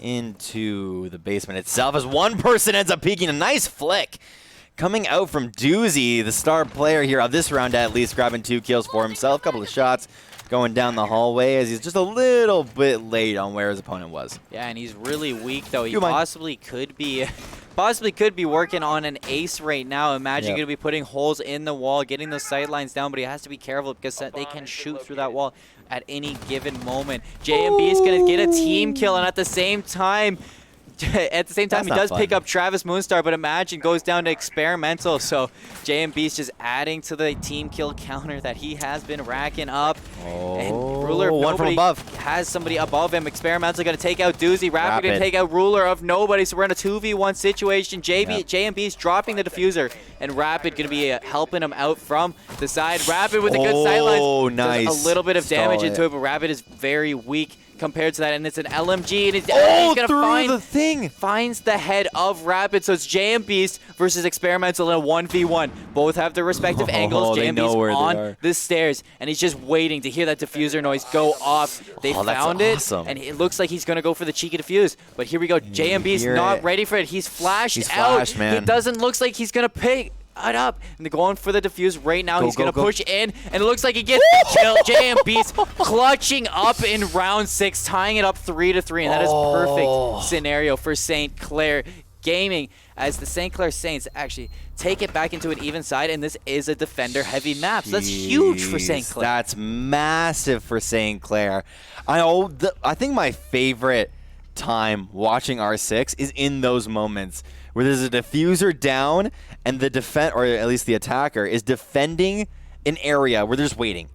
into the basement itself as one person ends up peeking. A nice flick coming out from Doozy, the star player here of this round, at least grabbing 2 kills for himself. Couple of shots going down the hallway as he's just a little bit late on where his opponent was. Yeah, and he's really weak, though. He possibly could be working on an ace right now. Imagine going to be putting holes in the wall, getting those sight lines down, but he has to be careful because they can shoot through that wall at any given moment. JMB is going to get a team kill, and at the same time, he does pick up Travis Moonstar, but Imagine goes down to Experimental. So JMB's just adding to the team kill counter that he has been racking up. And Ruler of one from Nobody above. has somebody above him. Experimental going to take out Doozy. Rapid going to take out Ruler of Nobody. So we're in a 2v1 situation. JMB's dropping the diffuser, and Rapid going to be helping him out from the side. Rapid with a good sidelines. Oh, nice. Does a little bit of damage into it, but Rapid is very weak compared to that, and it's an LMG, and he's gonna finds the head of Rapid. So it's JMB's versus Experimental in a 1v1. Both have their respective angles. JMB's on the stairs, and he's just waiting to hear that diffuser noise go off. They found it, and it looks like he's gonna go for the cheeky diffuse. But here we go. JMB's not ready for it. He's flashed out. Man. It doesn't look like he's gonna pick it up, and they're going for the diffuse right now. He's gonna push in, and it looks like he gets the kill. JMB's clutching up in round 6, tying it up 3-3, and that is perfect scenario for St. Clair Gaming, as the St. Clair Saints actually take it back into an even side, and this is a defender heavy map. So that's huge for St. Clair. That's massive for St. Clair. I think my favorite time watching R6 is in those moments where there's a diffuser down and the or at least the attacker is defending an area where there's waiting.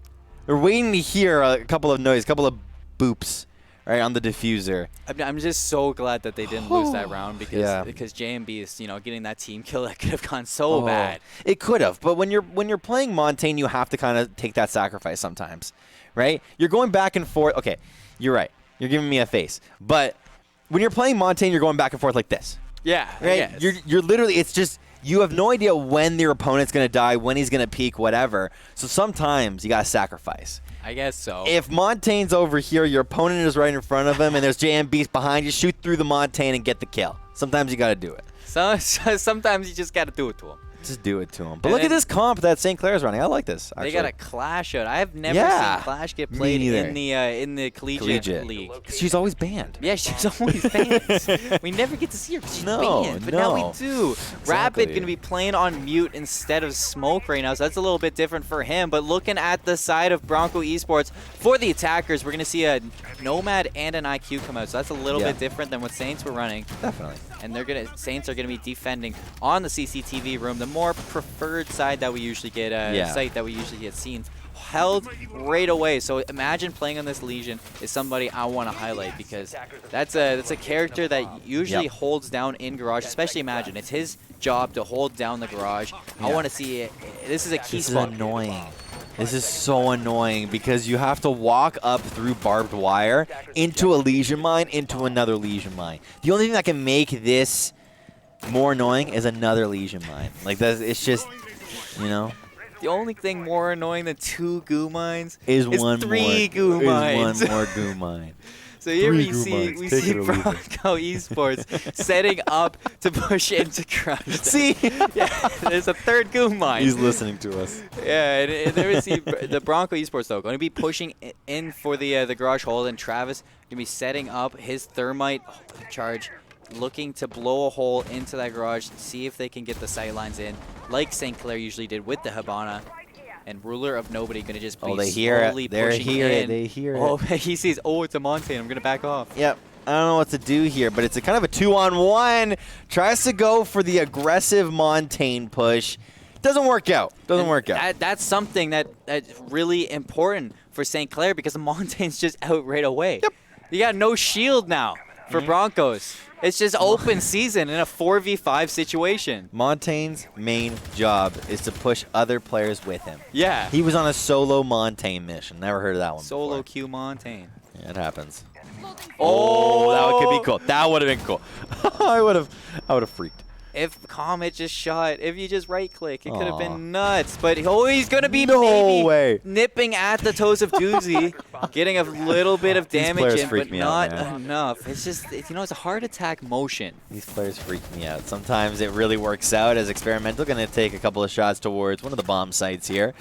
They're waiting to hear a couple of noise, a couple of boops, right, on the diffuser. I'm just so glad that they didn't lose that round because JMB is, getting that team kill that could have gone so bad. It could have, but when you're playing Montaigne, you have to kind of take that sacrifice sometimes, right? You're going back and forth. Okay, you're right. You're giving me a face, but when you're playing Montaigne, you're going back and forth like this. Yeah, right. You're literally. It's just you have no idea when your opponent's gonna die, when he's gonna peak, whatever. So sometimes you gotta sacrifice. I guess so. If Montaigne's over here, your opponent is right in front of him, and there's JMBs behind you, shoot through the Montaigne and get the kill. Sometimes you gotta do it. So sometimes you just gotta do it to him. Just do it to him. But look at this comp that St. Clair's running. I like this. Actually. They got a Clash out. I have never seen Clash get played in the collegiate league. She's always banned. Yeah, she's always banned. We never get to see her because she's banned. But now we do. Exactly. Rapid going to be playing on mute instead of Smoke right now, so that's a little bit different for him. But looking at the side of Bronco Esports, for the attackers, we're going to see a Nomad and an IQ come out. So that's a little bit different than what Saints were running. Definitely. And Saints are going to be defending on the CCTV room, the more preferred side that we usually get, site that we usually get seen, held right away. So imagine playing on this Legion is somebody I want to highlight, because that's a character that usually holds down in garage. Especially Imagine, it's his job to hold down the garage. I want to see it. This is a key spot. This is annoying. This is so annoying because you have to walk up through barbed wire into a Legion mine, into another Legion mine. The only thing that can make this more annoying is another Legion mine. Like, it's just, you know. The only thing more annoying than 2 goo mines is three goo mines. One more goo mine. So here we see Bronco Esports setting up to push into Crush. See? Yeah, there's a 3rd goo mine. He's listening to us. Yeah, and there we see the Bronco Esports, though, going to be pushing in for the garage hold, and Travis going to be setting up his thermite charge, looking to blow a hole into that garage, see if they can get the sight lines in, like St. Clair usually did with the Habana. And Ruler of Nobody going to just be slowly pushing in. They hear it. Oh, he sees, it's a Montane. I'm going to back off. Yep. I don't know what to do here, but it's a kind of a 2-on-1. Tries to go for the aggressive Montane push. Doesn't work out. That's something that's really important for St. Clair, because the Montane's just out right away. Yep. You got no shield now for Broncos. It's just open season in a 4v5 situation. Montaigne's main job is to push other players with him. Yeah. He was on a solo Montaigne mission. Never heard of that one Solo before. Q Montaigne. Yeah, it happens. Oh, that could be cool. That would have been cool. I would have freaked. If Comet just shot, if you just right-click, it could have been nuts. But he's going to be maybe nipping at the toes of Doozy, getting a little bit of damage in, but not enough. It's just, it's a heart attack motion. These players freak me out. Sometimes it really works out as Experimental. Going to take a couple of shots towards one of the bomb sites here.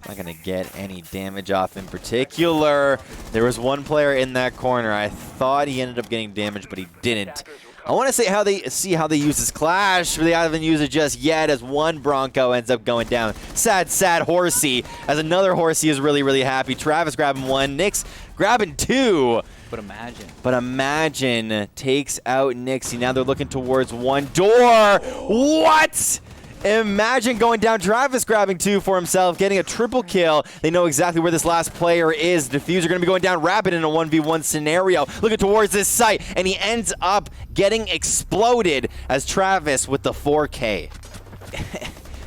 Not going to get any damage off in particular. There was one player in that corner. I thought he ended up getting damage, but he didn't. I want to say how they use this Clash, but they haven't used it just yet, as one Bronco ends up going down. Sad Horsey, as another Horsey is really, really happy. Travis grabbing 1, Nix grabbing 2. But Imagine takes out Nixie. Now they're looking towards one door. What? Imagine going down. Travis grabbing 2 for himself, getting a triple kill. They know exactly where this last player is. Diffuser going to be going down Rapid in a 1v1 scenario. Looking towards this site, and he ends up getting exploded as Travis with the 4K.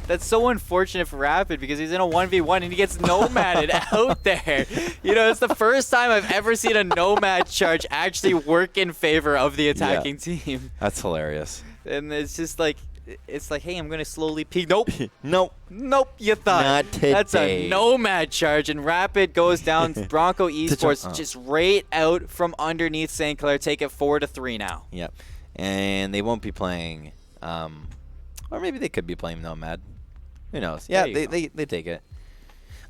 That's so unfortunate for Rapid, because he's in a 1v1 and he gets nomaded out there. It's the first time I've ever seen a nomad charge actually work in favor of the attacking team. That's hilarious. And it's just like, hey, I'm going to slowly peek. Nope. Nope, you thought. Not today. That's a nomad charge, and Rapid goes down. Bronco Esports just right out from underneath St. Clair. Take it 4-3 now. Yep. And they won't be playing, or maybe they could be playing Nomad. Who knows? Yeah, they take it.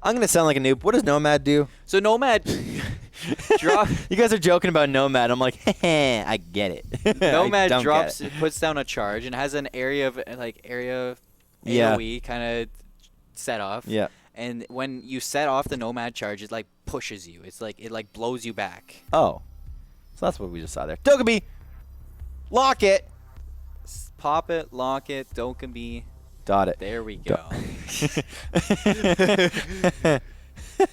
I'm going to sound like a noob. What does Nomad do? So Nomad drop. You guys are joking about Nomad. I'm like, heh, I get it. Nomad drops, puts down a charge, and has an area of AoE kind of set off. Yeah. And when you set off the Nomad charge, it pushes you. It's it blows you back. Oh. So that's what we just saw there. Dokkaebi. Lock it. Pop it, lock it, Dokkaebi. Dot it. There we go.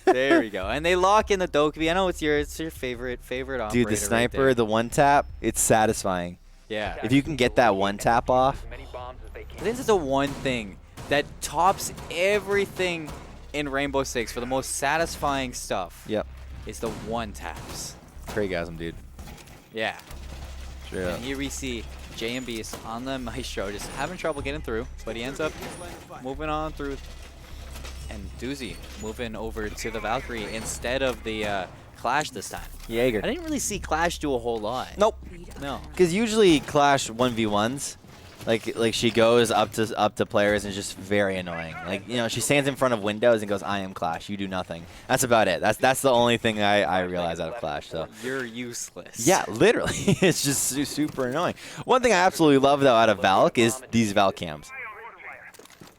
There we go. And they lock in the Dokkaebi. I know it's your favorite operator. Dude, the sniper, the one tap, it's satisfying. Yeah. If you can get that one tap off. This is the one thing that tops everything in Rainbow Six for the most satisfying stuff. Yep. Is the one taps. Craigasm, dude. Yeah. Sure. And here we see JMB on the Maestro, just having trouble getting through, but he ends up moving on through. And Doozy moving over to the Valkyrie instead of the Clash this time. Jaeger. I didn't really see Clash do a whole lot. Nope. No. Because usually Clash 1v1s, Like she goes up to players and is just very annoying. Like, you know, she stands in front of windows and goes, "I am Clash. You do nothing." That's about it. That's the only thing I realize out of Clash. So you're useless. yeah, literally, it's just super annoying. One thing I absolutely love though out of Valk is these Valk cams.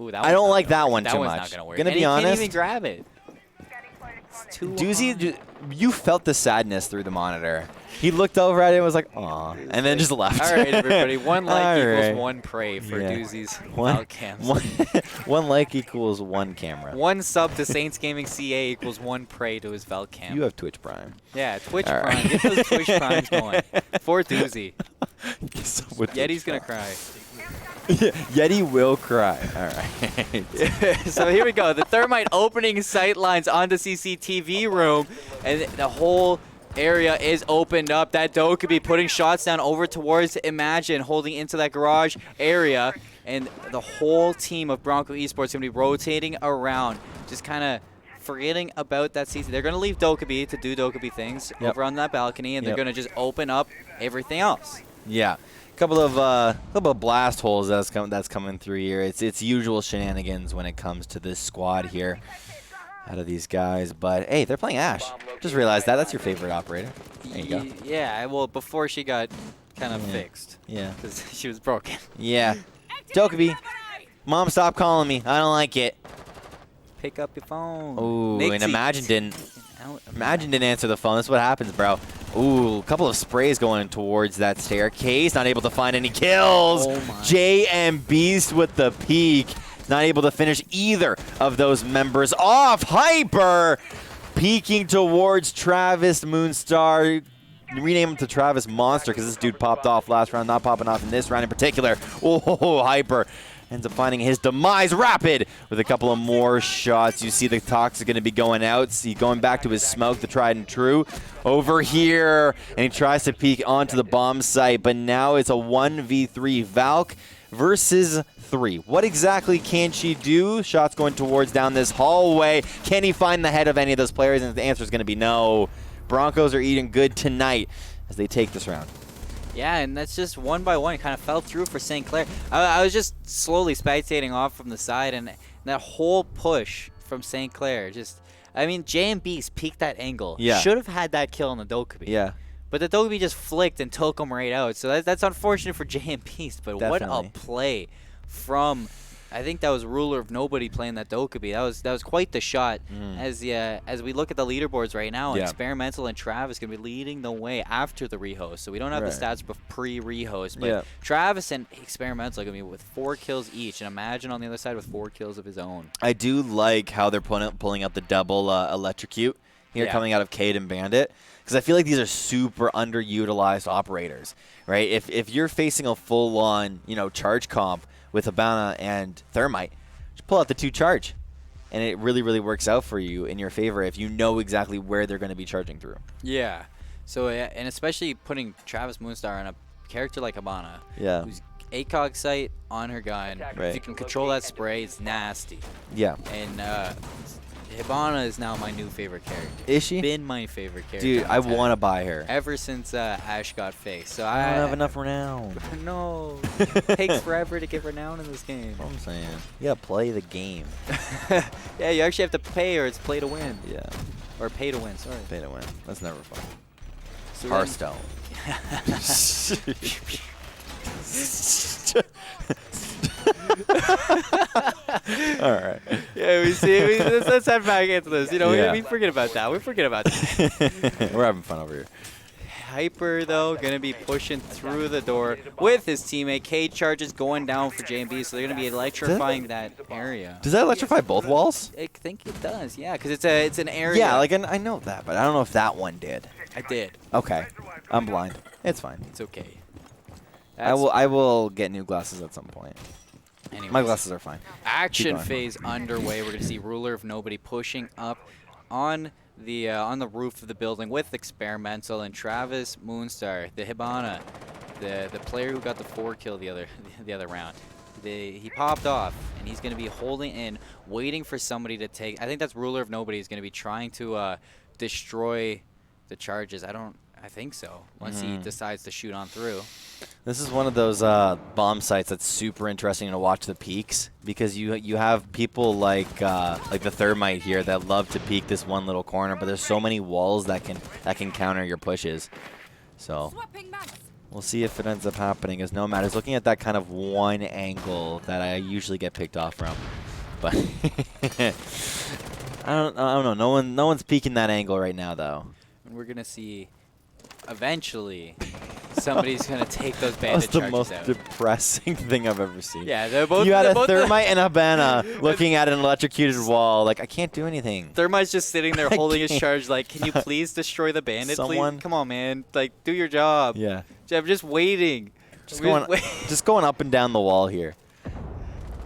Ooh, I don't like that one too one's much. Not gonna work. Gonna And be he honest. can't even grab it. It's too Doozy, you felt the sadness through the monitor. He looked over at it and was like, "Aw," and then just left. All right, everybody. One like All equals right. one prey for Doozy's One cams. one like equals one camera. One sub to Saints Gaming CA equals one prey to his Valcam. You have Twitch Prime. Yeah, Twitch All Prime. right. Get those Twitch Primes going. For Doozy. With Yeti's going to cry. Yeti will cry. All right. So here we go. The Thermite opening sight lines onto CCTV room, and the whole area is opened up. That Doe could be putting shots down over towards Imagine, holding into that garage area, and the whole team of Bronco Esports going to be rotating around, just kind of forgetting about that CC. They're going to leave Dokkaebi to do Dokkaebi things over on that balcony, and they're going to just open up everything else. Yeah. Couple of blast holes that's coming through here. It's usual shenanigans when it comes to this squad here out of these guys. But hey, they're playing Ash. Just realized that's your favorite operator. There you go. Yeah, well, before she got kind of fixed. Yeah. Because she was broken. Yeah. Dokkaebi, Mom, stop calling me. I don't like it. Pick up your phone. Ooh, and Imagine didn't answer the phone. That's what happens, bro. Ooh, a couple of sprays going towards that staircase. Not able to find any kills. Oh my. JM Beast with the peak. Not able to finish either of those members off. Hyper peeking towards Travis Moonstar. Rename him to Travis Monster because this dude popped off last round. Not popping off in this round in particular. Oh, Hyper ends up finding his demise. Rapid with a couple of more shots. You see the Toxic going to be going out. See, going back to his smoke, the tried and true. Over here, and he tries to peek onto the bomb site, but now it's a 1v3 Valk versus 3. What exactly can she do? Shots going towards down this hallway. Can he find the head of any of those players? And the answer is going to be no. Broncos are eating good tonight as they take this round. Yeah, and that's just one by one. It kind of fell through for St. Clair. I was just slowly spectating off from the side, and that whole push from St. Clair just, I mean, JM Beast peaked that angle. Yeah. Should have had that kill on the Dokkaebi. Yeah. But the Dokkaebi just flicked and took him right out. So that's unfortunate for JM Beast, but Definitely. what a play from, I think that was Ruler of Nobody playing that Dokkaebi. That was quite the shot. As we look at the leaderboards right now, Experimental and Travis going to be leading the way after the rehost. So we don't have the stats pre-rehost, but Travis and Experimental are going to be with 4 kills each, and Imagine on the other side with 4 kills of his own. I do like how they're pulling out the double electrocute here coming out of Cade and Bandit, because I feel like these are super underutilized operators, right? If you're facing a full-on, charge comp with Habana and Thermite, just pull out the 2 charge, and it really, really works out for you in your favor if you know exactly where they're going to be charging through. Yeah. So, and especially putting Travis Moonstar on a character like Habana, who's ACOG sight on her gun. If you can control that spray, it's nasty. Yeah. And Hibana is now my new favorite character. Is she? Been my favorite character. Dude, I want to buy her. Ever since Ash got faced. So I don't have enough renown. No. It takes forever to get renown in this game. That's what I'm saying. You gotta play the game. Yeah, you actually have to pay, or it's play to win. Yeah. Or pay to win, sorry. Pay to win. That's never fun. So Hearthstone. All right. Yeah, let's head back into this. We forget about that. We forget about that. We're having fun over here. Hyper, though, going to be pushing through the door with his teammate. Cade charges going down for JB, so they're going to be electrifying that area. Does that electrify both walls? I think it does, yeah, because it's an area. Yeah, I know that, but I don't know if that one did. I did. Okay. I'm blind. It's fine. It's okay. I will get new glasses at some point. Anyways, my glasses are fine. Action phase underway. We're going to see Ruler of Nobody pushing up on the roof of the building with Experimental and Travis Moonstar, the Hibana, the player who got the 4 kill the other round. He popped off, and he's going to be holding in, waiting for somebody to take. I think that's Ruler of Nobody is going to be trying to destroy the charges. I I think so. Once he decides to shoot on through. This is one of those bomb sites that's super interesting to watch the peaks, because you have people like the Thermite here that love to peek this one little corner, but there's so many walls that can counter your pushes. So we'll see if it ends up happening, as Nomad is looking at that kind of one angle that I usually get picked off from. But I don't know. No one's peeking that angle right now, though. And we're gonna see eventually somebody's gonna take those bandit charges out. That's the most depressing thing I've ever seen. Yeah, they're both. You had both a Thermite and a Habana looking at an electrocuted wall. Like, I can't do anything. Thermite's just sitting there holding his charge. Like, can you please destroy the bandit? Please? Come on, man. Like, do your job. Yeah. I'm just waiting. Just going up and down the wall here.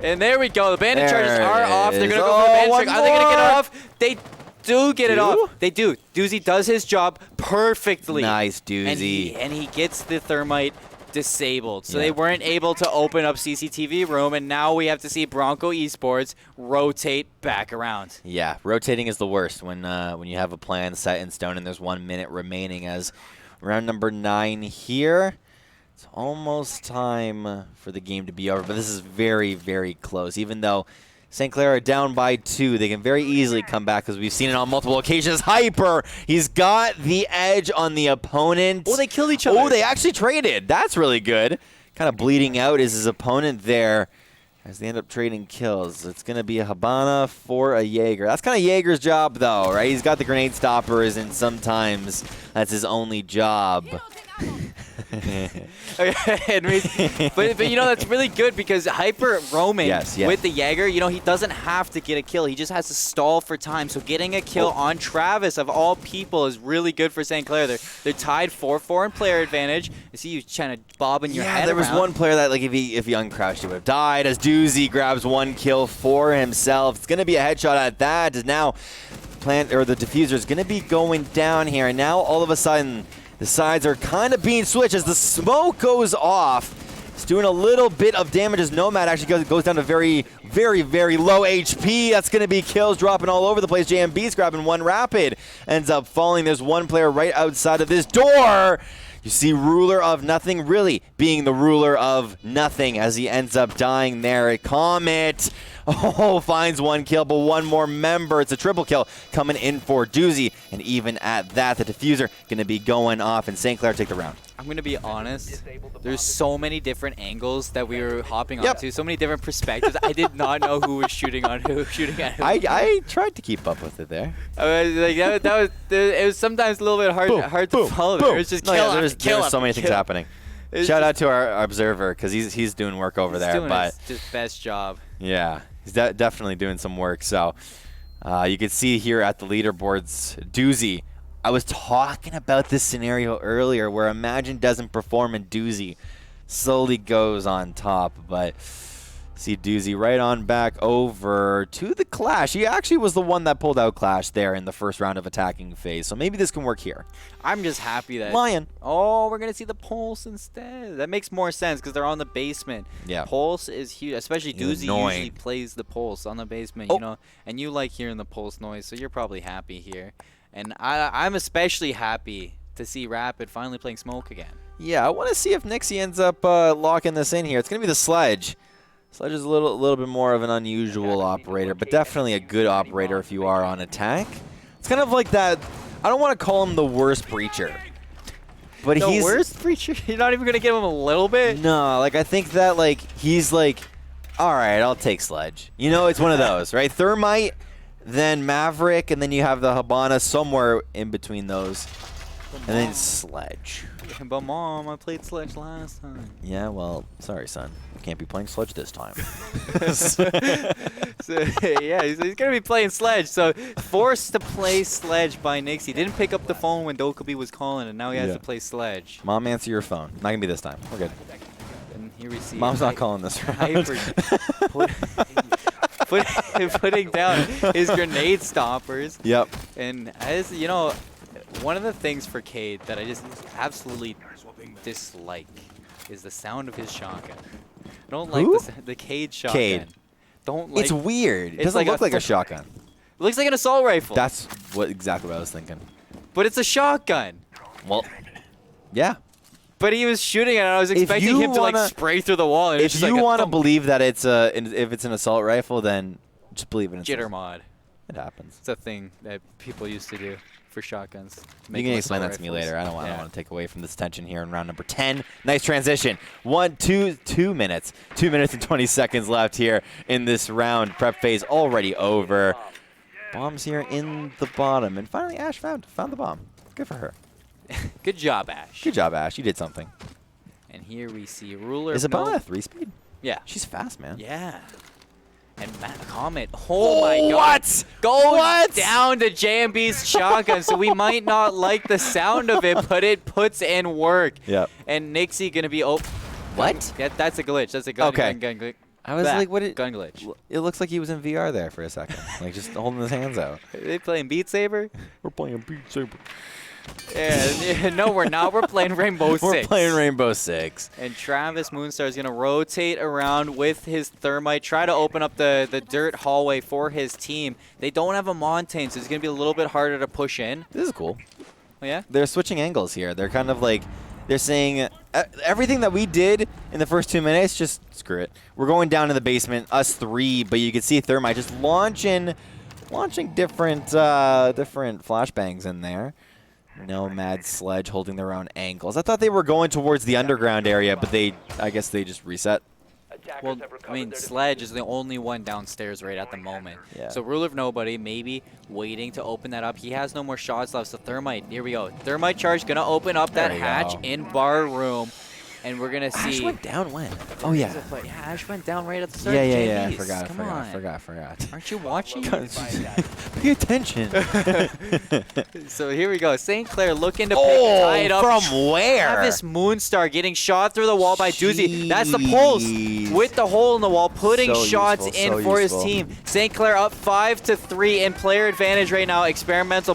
And there we go. The bandit charges are off. They're going to go Oh, for the bandit one charge. Are they going to get it more. off? They do get it off. They do. Doozy does his job perfectly. Nice, Doozy. And he gets the Thermite disabled. So Yeah. they weren't able to open up CCTV room, and now we have to see Bronco Esports rotate back around. Yeah, rotating is the worst when you have a plan set in stone and there's 1 minute remaining, as round number 9 here. It's almost time for the game to be over, but this is very, very close. Even though St. Clair are down by 2, they can very easily come back, because we've seen it on multiple occasions. Hyper, he's got the edge on the opponent. Oh, they killed each other. Oh, they actually traded. That's really good. Kind of bleeding out is his opponent there, as they end up trading kills. It's going to be a Habana for a Jaeger. That's kind of Jaeger's job, though, right? He's got the grenade stoppers, and sometimes that's his only job. but you know, that's really good, because Hyper roaming with the Jaeger, you know, he doesn't have to get a kill. He just has to stall for time. So getting a kill on Travis, of all people, is really good for St. Clair. They're tied 4-4 in player advantage. I see you trying to bobbing your head there was around. one player that, like, if he uncrouched, he would have died, as Doozy grabs 1 kill for himself. It's going to be a headshot at that, as now the diffuser is going to be going down here. And now all of a sudden, the sides are kind of being switched as the smoke goes off. It's doing a little bit of damage as Nomad actually goes down to very, very, very low HP. That's going to be kills dropping all over the place. JMB's grabbing 1 rapid. Ends up falling. There's 1 player right outside of this door. You see Ruler of Nothing really being the ruler of nothing, as he ends up dying there. Comet, finds 1 kill, but 1 more member. It's a triple kill coming in for Doozy. And even at that, the diffuser going to be going off, and St. Clair take the round. I'm going to be honest. There's so many different angles that we were hopping onto, so many different perspectives. I did not know who was shooting on who, shooting at who. I tried to keep up with it there. It was sometimes a little bit hard to follow. It was just there's so many things happening. Shout out to our observer, because he's doing work over there. Doing but his best job. Yeah, he's definitely doing some work. So you can see here at the leaderboards, Doozy. I was talking about this scenario earlier where Imagine doesn't perform and Doozy slowly goes on top. But see Doozy right on back over to the Clash. He actually was the one that pulled out Clash there in the first round of attacking phase. So maybe this can work here. I'm just happy that... Lion. Oh, we're going to see the Pulse instead. That makes more sense, because they're on the basement. Yeah. Pulse is huge, especially Doozy usually plays the Pulse on the basement, you know. And you like hearing the Pulse noise, so you're probably happy here. And I'm especially happy to see Rapid finally playing Smoke again. Yeah, I want to see if Nixie ends up locking this in here. It's going to be the Sledge. Sledge is a little bit more of an unusual operator, but definitely a good operator if you are on attack. It's kind of like that. I don't want to call him the worst breacher, but he's the worst breacher. You're not even going to give him a little bit. No, like I think that he's like, all right, I'll take Sledge. You know, it's one of those, right? Thermite, then Maverick, and then you have the Habana somewhere in between those, and then Sledge. But Mom, I played Sledge last time. Yeah, well, sorry, son. Can't be playing Sledge this time. Yeah, he's going to be playing Sledge. So forced to play Sledge by Nix. He didn't pick up the phone when Dokkaebi was calling, and now he has to play Sledge. Mom, answer your phone. Not going to be this time. We're good. And here we see Mom's not calling this round. Putting down his grenade stoppers. Yep. And as you know, one of the things for Cade that I just absolutely dislike is the sound of his shotgun. I don't like the Cade shotgun. Cade. Don't like. It's weird. It doesn't look like a shotgun. It looks like an assault rifle. That's exactly what I was thinking. But it's a shotgun. Well, yeah. But he was shooting it, and I was expecting him to like spray through the wall. And if you want to believe that it's if it's an assault rifle, then just believe in it. Jitter mod. It happens. It's a thing that people used to do for shotguns. You can explain that to me later. I don't want to take away from this tension here in round number 10. Nice transition. 2 minutes. 2 minutes and 20 seconds left here in this round. Prep phase already over. Bombs here in the bottom, and finally Ash found the bomb. Good for her. Good job, Ash. Good job, Ash. You did something. And here we see Ruler. Is it bomb at 3-speed? Yeah. She's fast, man. Yeah. And Matt Comet. Oh my God. What? Goes down to JMB's shotgun, so we might not like the sound of it, but it puts in work. Yep. And Nixie gonna be What? Yeah, that's a glitch. That's a gun. Okay. Gun glitch. I was like, what? Gun glitch. It looks like he was in VR there for a second, like just holding his hands out. Are they playing Beat Saber? We're playing Beat Saber. Yeah, no, we're not. We're playing Rainbow Six. We're playing Rainbow Six. And Travis Moonstar is going to rotate around with his thermite, try to open up the dirt hallway for his team. They don't have a Montaigne, so it's going to be a little bit harder to push in. This is cool. Oh, yeah? They're switching angles here. They're kind of like, they're saying everything that we did in the first 2 minutes, just screw it. We're going down in the basement, us three, but you can see Thermite just launching different flashbangs in there. Nomad Sledge holding their own angles. I thought they were going towards the underground area, but I guess they just reset. Well, I mean, Sledge is the only one downstairs right at the moment. Yeah. So Ruler of Nobody maybe waiting to open that up. He has no more shots left, so Thermite, here we go. Thermite charge going to open up that hatch in bar room. And we're going to see. Ash went down when? Oh, yeah. Yeah, Ash went down right at the start. Yeah. I forgot. Aren't you watching? Pay attention. So here we go. St. Clair looking to tie it up. From where? Travis Moonstar getting shot through the wall by Doozy. That's the pulse with the hole in the wall, putting shots in for his team. St. Clair up 5-3 in player advantage right now. Experimental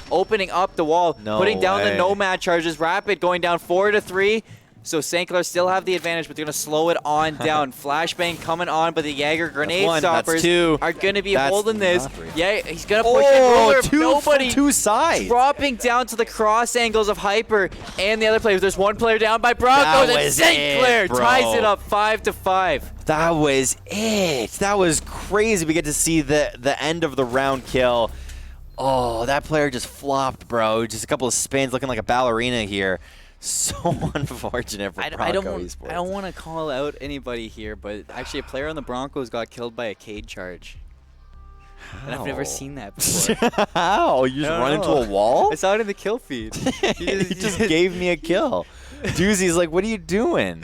opening up the wall, putting down the Nomad charges. Rapid going down 4-3. So St. Clair still have the advantage, but they're going to slow it on down. Flashbang coming on, but the Jaeger grenade stoppers are going to be holding this. Yeah, he's going to push it. Nobody two sides. Dropping down to the cross angles of Hyper and the other players. There's one player down by Bronco, and St. Clair ties it up 5-5. That was it. That was crazy. We get to see the end of the round kill. Oh, that player just flopped, bro. Just a couple of spins looking like a ballerina here. So unfortunate for Bronco Esports. I don't want to call out anybody here, but actually a player on the Broncos got killed by a Cade charge. How? And I've never seen that before. How? You just run into a wall? I saw it in the kill feed. He just gave me a kill. Doozy's like, what are you doing?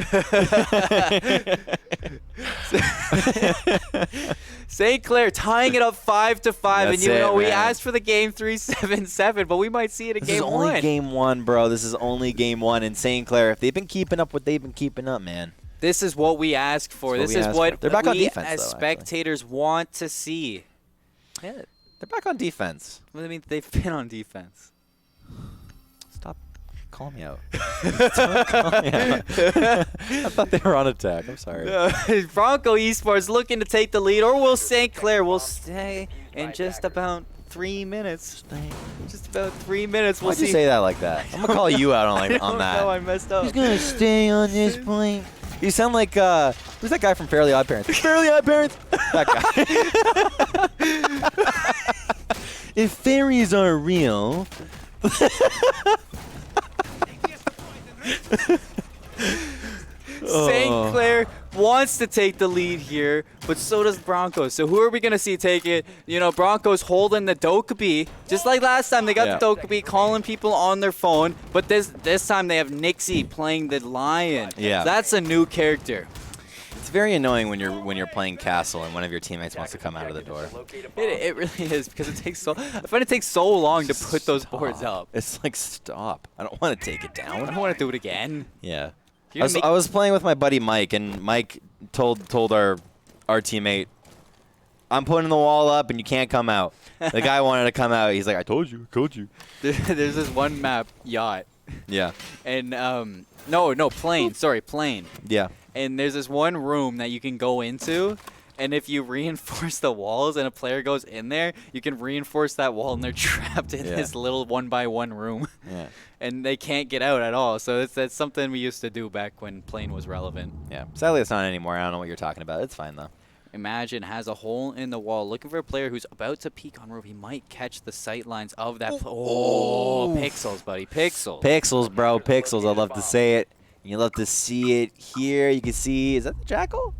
St. Clair tying it up 5-5, and you know we man. asked for the game 3-7-7, but we might see it in game 1. This is only game 1, bro. This is only game 1. And St. Clair, if they've been keeping up what they've been keeping up, man. This is what we asked for. This is what they're back on we defense, as spectators want to see. Yeah, they're back on defense. Well, I mean, they've been on defense. Stop. Call me out. Stop calling me out. I thought they were on attack. I'm sorry. Bronco Esports looking to take the lead, or will St. Clair will stay in just about 3 minutes. Just about 3 minutes. We'll Why'd see. you say that like that? I'm gonna call you out on that. No, I messed up. He's gonna stay on this point. You sound like who's that guy from Fairly Odd Parents? Fairly Odd Parents. That guy. If fairies are real. St. Clair wants to take the lead here, but so does Broncos. So who are we going to see take it? You know, Broncos holding the Dokkaebi. Just like last time, they got the Dokkaebi calling people on their phone, but this time they have Nixie playing the Lion. Yeah. That's a new character. It's very annoying when you're playing Castle and one of your teammates wants to come out of the door. It really is, because it takes I find it takes so long to put those boards up. It's like, stop. I don't want to take it down. I don't want to do it again. Yeah. I was playing with my buddy Mike, and Mike told our teammate, I'm putting the wall up and you can't come out. The guy wanted to come out. He's like, I told you. There's this one map, Yacht. Yeah. And no, plane. Sorry, plane. Yeah. And there's this one room that you can go into, And if you reinforce the walls and a player goes in there, you can reinforce that wall and they're trapped in this little 1x1 room. Yeah. And they can't get out at all. So that's something we used to do back when playing was relevant. Yeah. Sadly, it's not anymore. I don't know what you're talking about. It's fine, though. Imagine has a hole in the wall, looking for a player who's about to peek on roof. He might catch the sight lines of that. Pixels, buddy. Pixels. Pixels, bro. Pixels. I love to say it. You love to see it here. You can see. Is that the Jackal?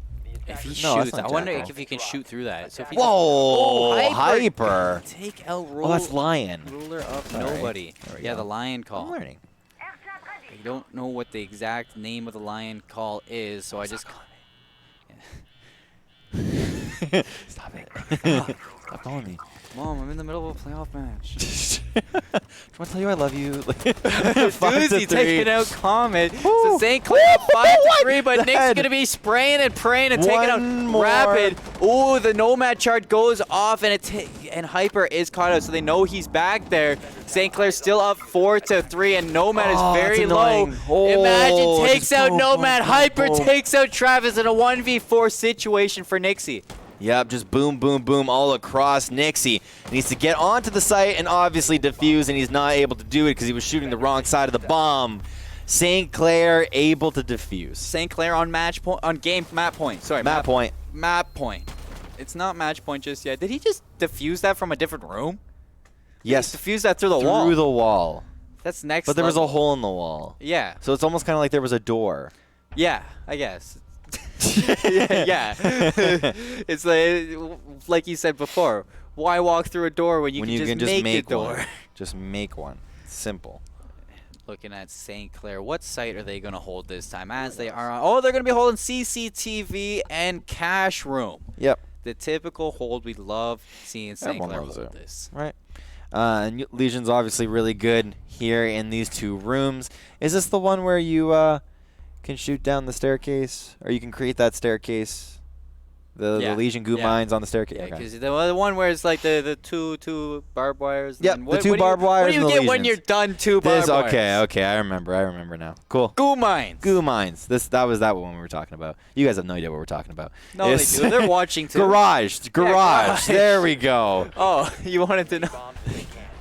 If he No, shoots, that's I not wonder Jackal. if he can shoot through that. So if he Whoa! Hyper. Take out Oh, that's Lion. ruler of Sorry. nobody. There we Yeah, go. the lion I'm call. learning. I don't know what the exact name of the lion call is, so I just. Stop it. Stop calling me. Mom, I'm in the middle of a playoff match. I want to tell you I love you. Doozy taking out Comet. Woo. So St. Clair up 5-3, but The Nick's head. going to be spraying and praying and taking out One more. Rapid. Ooh, the Nomad chart goes off, and and Hyper is caught out, so they know he's back there. St. Clair still up 4-3, and Nomad is very that's low. annoying. Oh, Imagine takes just out boom, Nomad. boom, Hyper boom. takes out Travis in a 1v4 situation for Nixie. Yep, just boom, boom, boom all across. Nixie needs to get onto the site and obviously defuse, and he's not able to do it because he was shooting the wrong side of the bomb. St. Clair able to defuse. St. Clair on match point, on game map point. Sorry, Map point. Map point. It's not match point just yet. Did he just defuse that from a different room? Yes, Defuse that through the wall. through the wall. That's next. But there was a level. hole in the wall. Yeah. So it's almost kind of like there was a door. Yeah, I guess. yeah. It's like you said before. Why walk through a door when you can just make the door? one. Just make one. Simple. Looking at St. Clair, what site are they going to hold this time? As they are on, oh, they're going to be holding CCTV and Cash Room. Yep. The typical hold we love seeing St. Everyone Clair loves hold it. this. Right. And Legion's obviously really good here in these two rooms. Is this the one where you can shoot down the staircase, or you can create that staircase? The Legion goo mines on the staircase. Yeah, Okay. because the one where it's like the two barbed wires. Yep, and the two barbed wires What do and you the get when Legions. you're done two barbed wires? Okay, I remember now. Cool. Goo mines. Goo mines. That was that one we were talking about. You guys have no idea what we're talking about. No, they do. They're watching too. Garage. garage. There we go. Oh, you wanted to know?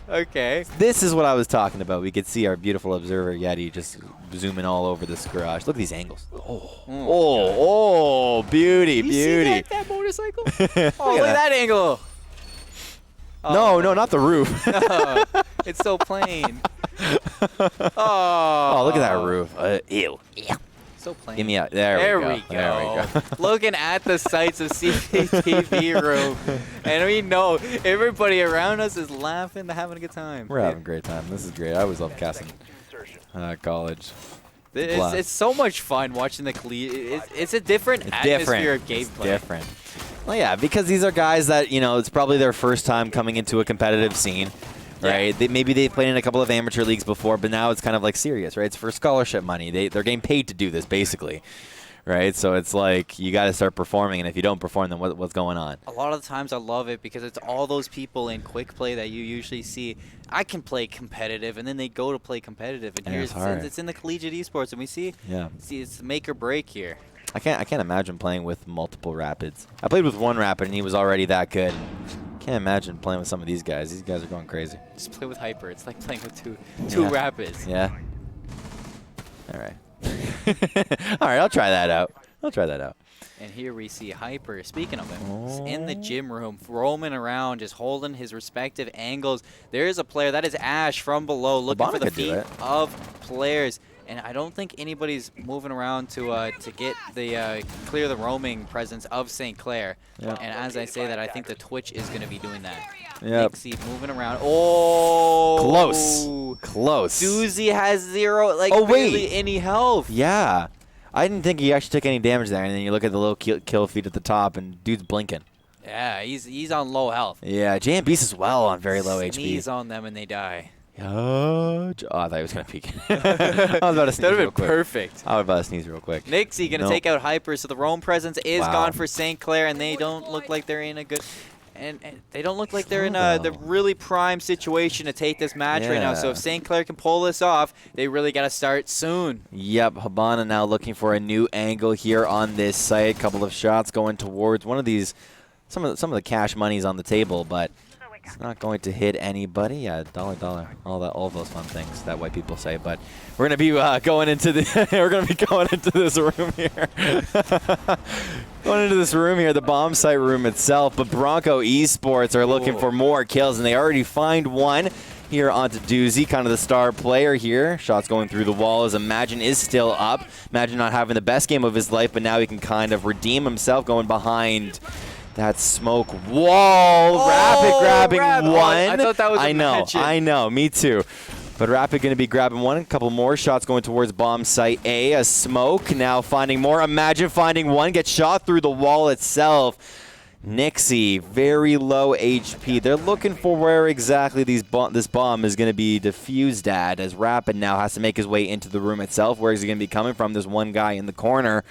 Okay. This is what I was talking about. We could see our beautiful observer Yeti just zooming all over this garage. Look at these angles. Oh, beauty, You beauty. see that motorcycle? Look Oh, look at that angle. No, not the roof. It's so plain. Oh, look at that roof. Ew. So plain. Give me a. There we go. There we go. Looking at the sights of CCTV room, and we know everybody around us is laughing, they're having a good time. We're having a great time. This is great. I always love casting college. It's so much fun watching the it's a different atmosphere of gameplay. It's different. Well, yeah, because these are guys that, it's probably their first time coming into a competitive scene, right? Yeah. Maybe they've played in a couple of amateur leagues before, but now it's kind of like serious, right? It's for scholarship money. They're getting paid to do this, basically, right? So it's like you got to start performing, and if you don't perform, then what's going on? A lot of the times I love it because it's all those people in quick play that you usually see. I can play competitive, and then they go to play competitive, and Yeah, here's it's in the collegiate esports, and we see it's make or break here. I can't imagine playing with multiple Rapids. I played with one Rapid, and he was already that good. Can't imagine playing with some of these guys. These guys are going crazy. Just play with Hyper. It's like playing with two Rapids. Yeah. All right. All right, I'll try that out. And here we see Hyper, speaking of him, he's in the gym room, roaming around, just holding his respective angles. There is a player, that is Ash from below, looking for the feet of players. And I don't think anybody's moving around to get the clear the roaming presence of St. Clair. Yep. And as I say that, I think the Twitch is going to be doing that. Yep. Nixie moving around. Oh! Close. Doozy has zero, barely any health. Yeah. I didn't think he actually took any damage there, and then you look at the little kill feed at the top, and dude's blinking. Yeah, he's on low health. Yeah, J and Beast as well on very low HP. Sneeze on them and they die. Oh, I thought he was going to peek. I was about to sneeze That would real have been quick. perfect. I was about to sneeze real quick. Nixie going to take out Hyper, so the roam presence is Wow. gone for St. Clair, and they don't look like they're in a good... and they don't look like they're in the really prime situation to take this match right now. So if St. Clair can pull this off, they really got to start soon. Yep, Habana now looking for a new angle here on this site. Couple of shots going towards one of these, some of the cash money's on the table, but it's not going to hit anybody. Yeah, dollar, all those fun things that white people say. But we're gonna be going into the we're gonna be going into this room here. Going into this room here, the bomb site room itself. But Bronco Esports are looking for more kills, and they already find one here onto Doozy, kind of the star player here. Shots going through the wall as Imagine is still up. Imagine not having the best game of his life, but now he can kind of redeem himself going behind that smoke wall. Rapid grabbing one. I thought that was I know, me too. But Rapid going to be grabbing one. A couple more shots going towards bomb site A. A smoke now finding more. Imagine finding one. Gets shot through the wall itself. Nixie, very low HP. They're looking for where exactly this bomb is going to be diffused at, as Rapid now has to make his way into the room itself. Where is he going to be coming from? There's one guy in the corner.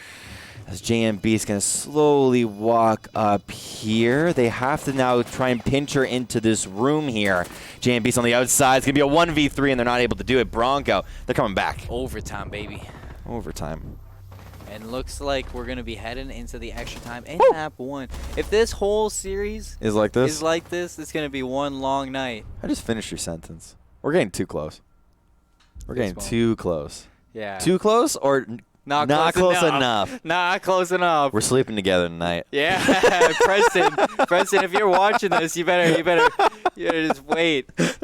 As JMB is going to slowly walk up here. They have to now try and pinch her into this room here. JMB's on the outside. It's going to be a 1v3, and they're not able to do it. Bronco, they're coming back. Overtime, baby. Overtime. And looks like we're going to be heading into the extra time in map 1. If this whole series is like this, it's going to be one long night. I just finished your sentence. We're getting too close. We're getting too close. Yeah. Too close or not close enough? Not close enough. We're sleeping together tonight. Yeah, Preston, if you're watching this, you better just wait. If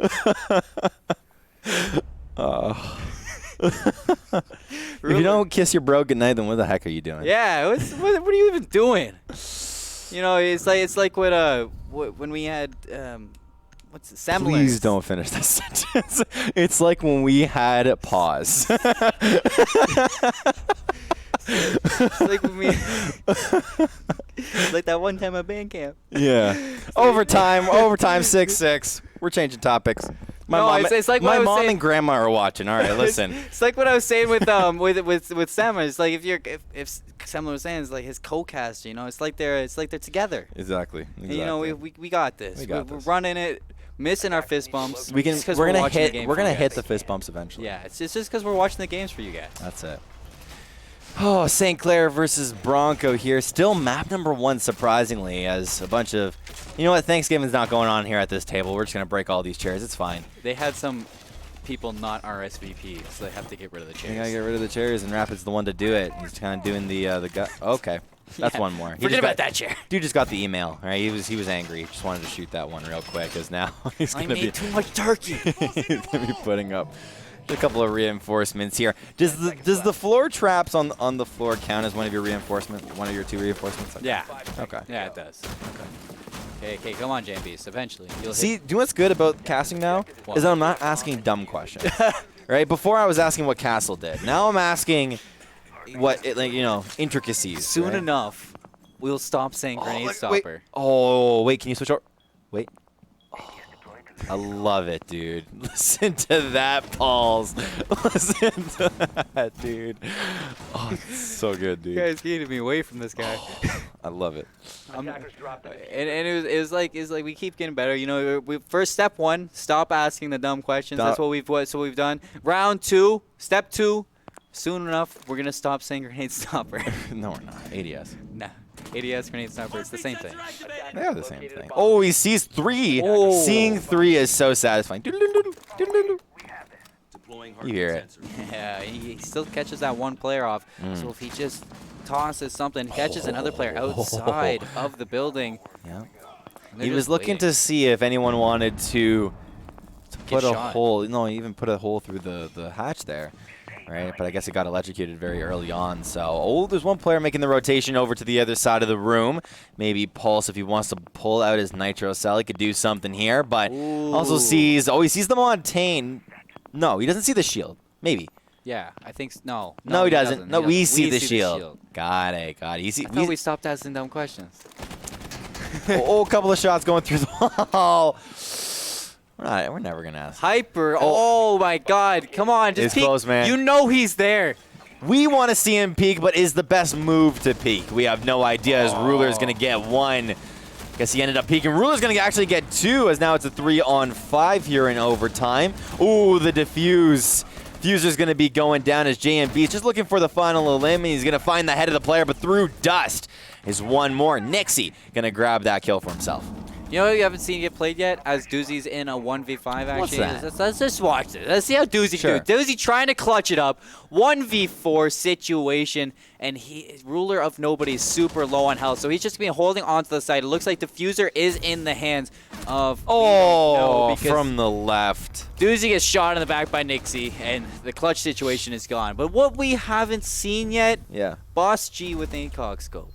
you don't kiss your bro goodnight, then what the heck are you doing? Yeah, what are you even doing? You know, it's like when we had what's it, semblance. Please don't finish that sentence. It's like when we had pause. It's like when we like that one time at band camp. Yeah. Overtime 6-6. We're changing topics. It's like my mom and grandma are watching. All right, listen. It's like what I was saying with Sam. It's like if Sam was saying, it's like his co-caster. You know, it's like they're together. Exactly. And, you know, we got this. We're running it, missing our fist bumps. We're gonna hit the fist bumps eventually. Yeah, it's just because we're watching the games for you guys. That's it. Oh, St. Clair versus Bronco here. Still map number 1, surprisingly, as a bunch of... You know what? Thanksgiving's not going on here at this table. We're just going to break all these chairs. It's fine. They had some people not RSVP, so they have to get rid of the chairs. They got to get rid of the chairs, and Rapid's the one to do it. He's kind of doing the gut. Okay. That's one more. Forget about that chair. Dude just got the email, right? He was angry. He just wanted to shoot that one real quick, because now he's going to be... I made too much turkey. He's going to be putting up a couple of reinforcements here. Does the floor traps on the floor count as one of your reinforcements? One of your 2 reinforcements? Yeah. Okay. Yeah, it does. Okay, come on, JMBs. Eventually, you'll see. Do you know what's good about casting now? What? Is that I'm not asking dumb questions. Right? Before I was asking what Castle did. Now I'm asking what intricacies. Soon right? enough, we'll stop saying grenade stopper. Wait, can you switch over? Wait. I love it, dude. Listen to that, Pauls. Listen to that, dude. Oh, it's so good, dude. You guys keeping me away from this guy. I love it. And it was like we keep getting better. You know, first step 1, stop asking the dumb questions. That's what we've done. Round 2, step 2. Soon enough, we're gonna stop saying grenade stopper. No, we're not. ADS. Nah. ADS, grenade stopper, it's the same thing. They are the same thing. Oh, he sees 3. Oh. Seeing 3 is so satisfying. You hear it. Yeah, he still catches that one player off. So if he just tosses something, catches another player outside of the building. Yeah. He was looking to see if anyone wanted to put a hole. No, even put a hole through the hatch there. Right, but I guess it got electrocuted very early on. So, there's one player making the rotation over to the other side of the room. Maybe Pulse, if he wants to pull out his nitro cell, he could do something here. But also sees, he sees the Montaigne. No, he doesn't see the shield. Maybe. Yeah, I think no. No, he doesn't. No, we see the shield. Got it. I thought we stopped asking dumb questions. A couple of shots going through the wall. We're never going to ask. Hyper. Oh, my God. Come on. Just it's peek. Close, man. You know he's there. We want to see him peek, but is the best move to peek? We have no idea as Ruler is going to get one. Guess he ended up peeking. Ruler's going to actually get 2, as now it's a 3-on-5 here in overtime. Ooh, the defuse. Fuser's going to be going down as JMB is just looking for the final elim. He's going to find the head of the player, but through dust is one more. Nixie going to grab that kill for himself. You know what you haven't seen get played yet? As Doozy's in a 1v5 actually. What's that? Let's just watch it. Let's see how Doozy Sure. do. Doozy trying to clutch it up. 1v4 situation, and Ruler of Nobody is super low on health, so he's just going to be holding onto the side. It looks like Diffuser is in the hands of From the left. Doozy gets shot in the back by Nixie, and the clutch situation is gone. But what we haven't seen yet, Yeah. Boss G with ACOG scope.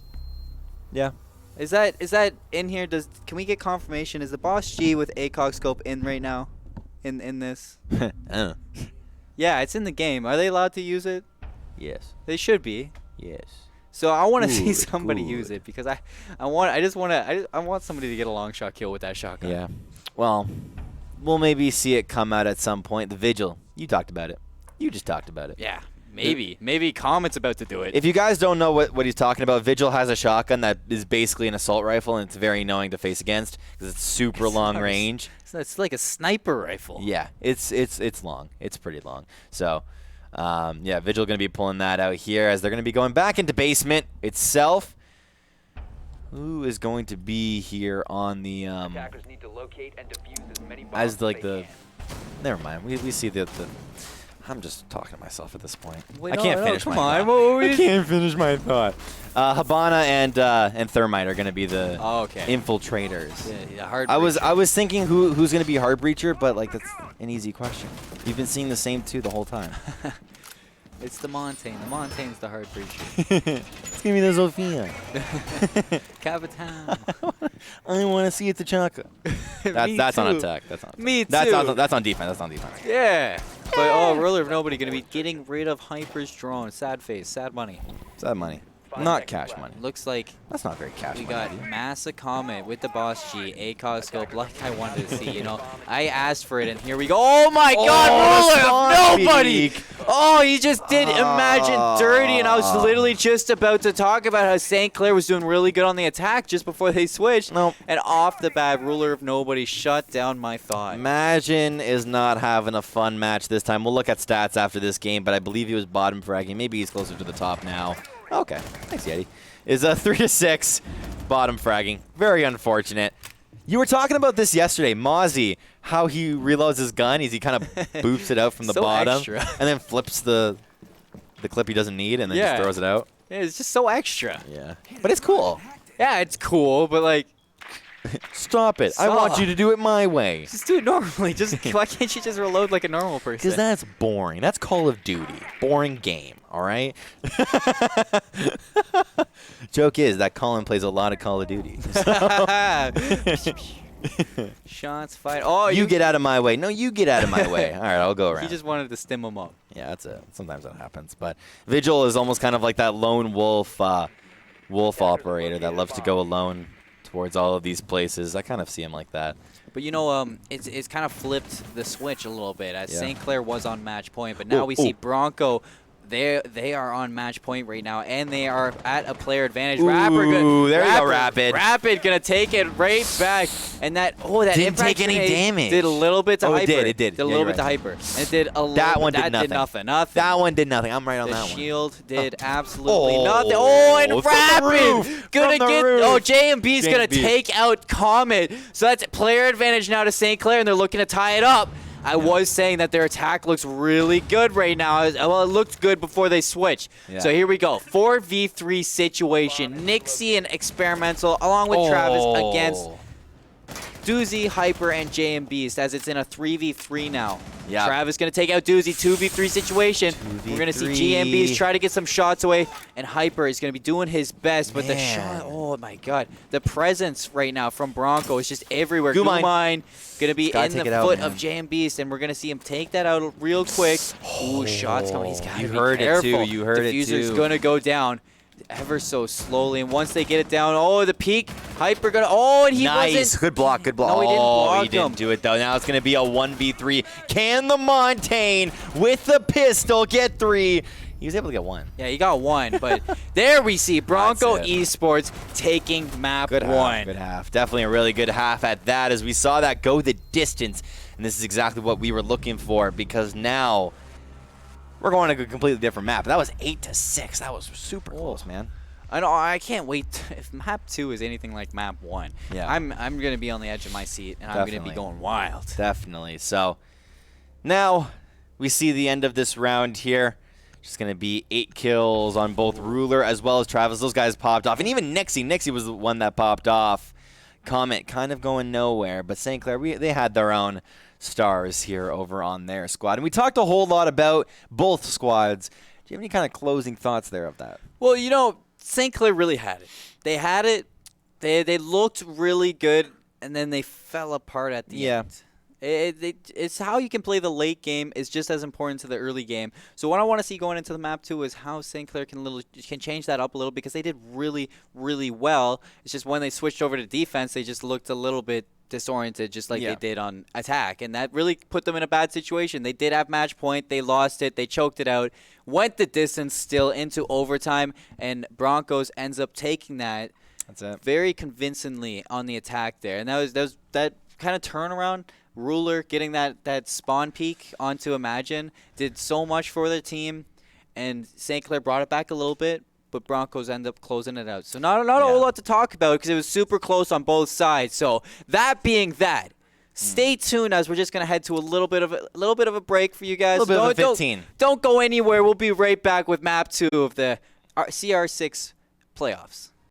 Yeah. Is that in here? Can we get confirmation? Is the Boss G with ACOG scope in right now? In this? Yeah, it's in the game. Are they allowed to use it? Yes. They should be. Yes. So I want to see Good, somebody good. use it because I want somebody to get a long shot kill with that shotgun. Yeah. Well, we'll maybe see it come out at some point. The Vigil. You talked about it. You just talked about it. Yeah. Maybe Comet's about to do it. If you guys don't know what he's talking about, Vigil has a shotgun that is basically an assault rifle, and it's very annoying to face against because it's super long range. It's like a sniper rifle. Yeah, it's long. It's pretty long. So, yeah, Vigil going to be pulling that out here as they're going to be going back into basement itself. Who is going to be here on the Attackers need to locate and defuse as many bombs as like as they the? can. Never mind. We see the. I'm just talking to myself at this point. Wait, I can't finish come my on. thought. What were we I can't finish my thought. Habana and Thermite are going to be the infiltrators. Yeah, hard. I was thinking who's going to be Hard Breacher, but like that's an easy question. You've been seeing the same two the whole time. It's the Montaigne. The Montaign's the hard breacher. It's going to be the Zofia. Capitan. I want to see it, the Chaka. That's on attack. That's on. Me too. That's on defense. That's on defense. Yeah. But Ruler of Nobody going to be getting rid of Hyper's drone. Sad face. Sad money. Is that money? Not cash money. Looks like That's not very cash we money. got Massa Comet with the Boss G, ACOG scope, like I wanted to see. You know, I asked for it, and here we go. Oh my God, Ruler of Nobody! Oh, he just did Imagine dirty, and I was literally just about to talk about how St. Clair was doing really good on the attack just before they switched. Nope. And off the bat, Ruler of Nobody shut down my thought. Imagine is not having a fun match this time. We'll look at stats after this game, but I believe he was bottom fragging. Maybe he's closer to the top now. Okay, thanks, Yeti. Is a 3-6 bottom fragging. Very unfortunate. You were talking about this yesterday, Mozzie, how he reloads his gun. He kind of boops it out from the So bottom extra. and then flips the clip he doesn't need and then Yeah. just throws it out. Yeah, it's just so extra. Yeah, but it's cool. Yeah, it's cool, but like, Stop it. I want you to do it my way. just do it normally. Why can't you just reload like a normal person? Because that's boring. That's Call of Duty. Boring game, all right? Joke is that Colin plays a lot of Call of Duty. Shots fired. Oh, You get out of my way. No, you get out of my way. All right, I'll go around. He just wanted to stim him up. Yeah, that's it. Sometimes that happens. But Vigil is almost kind of like that lone wolf operator that loves to go alone towards all of these places. I kind of see him like that. But you know, it's kind of flipped the switch a little bit as Yeah. St. Clair was on match point, but now we see Bronco. They are on match point right now, and they are at a player advantage. Ooh, there you go, Rapid. Rapid gonna take it right back, and that Didn't impact take any grenade damage. Did a little bit to Oh, Hyper. it did. Did a Yeah, little you're bit to right. Hyper, and it did a little. That one that did nothing. Nothing. That one did nothing. I'm right on The that one. shield did absolutely nothing. Oh, Oh, and from the Rapid roof. gonna From the get. roof. Oh, J&B's gonna J&B. take out Comet. So that's player advantage now to St. Clair, and they're looking to tie it up. I was saying that their attack looks really good right now. Well, it looked good before they switched. Yeah. So here we go. 4v3 situation. Nixie and Experimental along with Travis against Doozy, Hyper, and JM Beast as it's in a 3v3 now. Yeah. Travis going to take out Doozy, 2v3 situation. We're going to see GM Beast try to get some shots away, and Hyper is going to be doing his best, but the shot, oh my God. The presence right now from Bronco is just everywhere. Gumine going to be in the foot of JM Beast, and we're going to see him take that out real quick. Ooh, shots coming. He's got to be careful. You heard it too. Diffuser's going to go down ever so slowly, and once they get it down, oh, the peak, Hyper gonna, oh, and he wasn't. Good block, good block. No, he didn't block he didn't him. do it, though. Now it's going to be a 1v3. Can the Montaigne, with the pistol, get 3? He was able to get one. Yeah, he got one, but there we see Bronco That's it. Esports taking map Good one. half, good half. Definitely a really good half at that, as we saw that go the distance. And this is exactly what we were looking for, because now we're going to a completely different map. That was 8-6. That was super close, man. I know. I can't wait. If map 2 is anything like map 1, Yeah. I'm going to be on the edge of my seat, and I'm going to Definitely. be going wild. Definitely. So now we see the end of this round here. Just going to be 8 kills on both Ruler as well as Travis. Those guys popped off. And even Nixie. Nixie was the one that popped off. Comet kind of going nowhere. But St. Clair, they had their own stars here over on their squad. And we talked a whole lot about both squads. Do you have any kind of closing thoughts there of that? Well, you know, St. Clair really had it. They had it. They looked really good, and then they fell apart at the end. It's how you can play the late game is just as important to the early game. So what I want to see going into the map 2 is how St. Clair can change that up a little, because they did really, really well. It's just when they switched over to defense, they just looked a little bit disoriented, just like they did on attack, and that really put them in a bad situation. They did have match point, they lost it, they choked it out, went the distance still into overtime, and Broncos ends up taking that very convincingly on the attack there. And that was that kind of turnaround. Ruler getting that spawn peak onto Imagine did so much for their team, and St. Clair brought it back a little bit, but Broncos end up closing it out. So not a whole lot to talk about, because it was super close on both sides. So that being that, stay tuned, as we're just gonna head to a little bit of a break for you guys. A little bit of a 15. Don't go anywhere. We'll be right back with map 2 of the CR6 playoffs.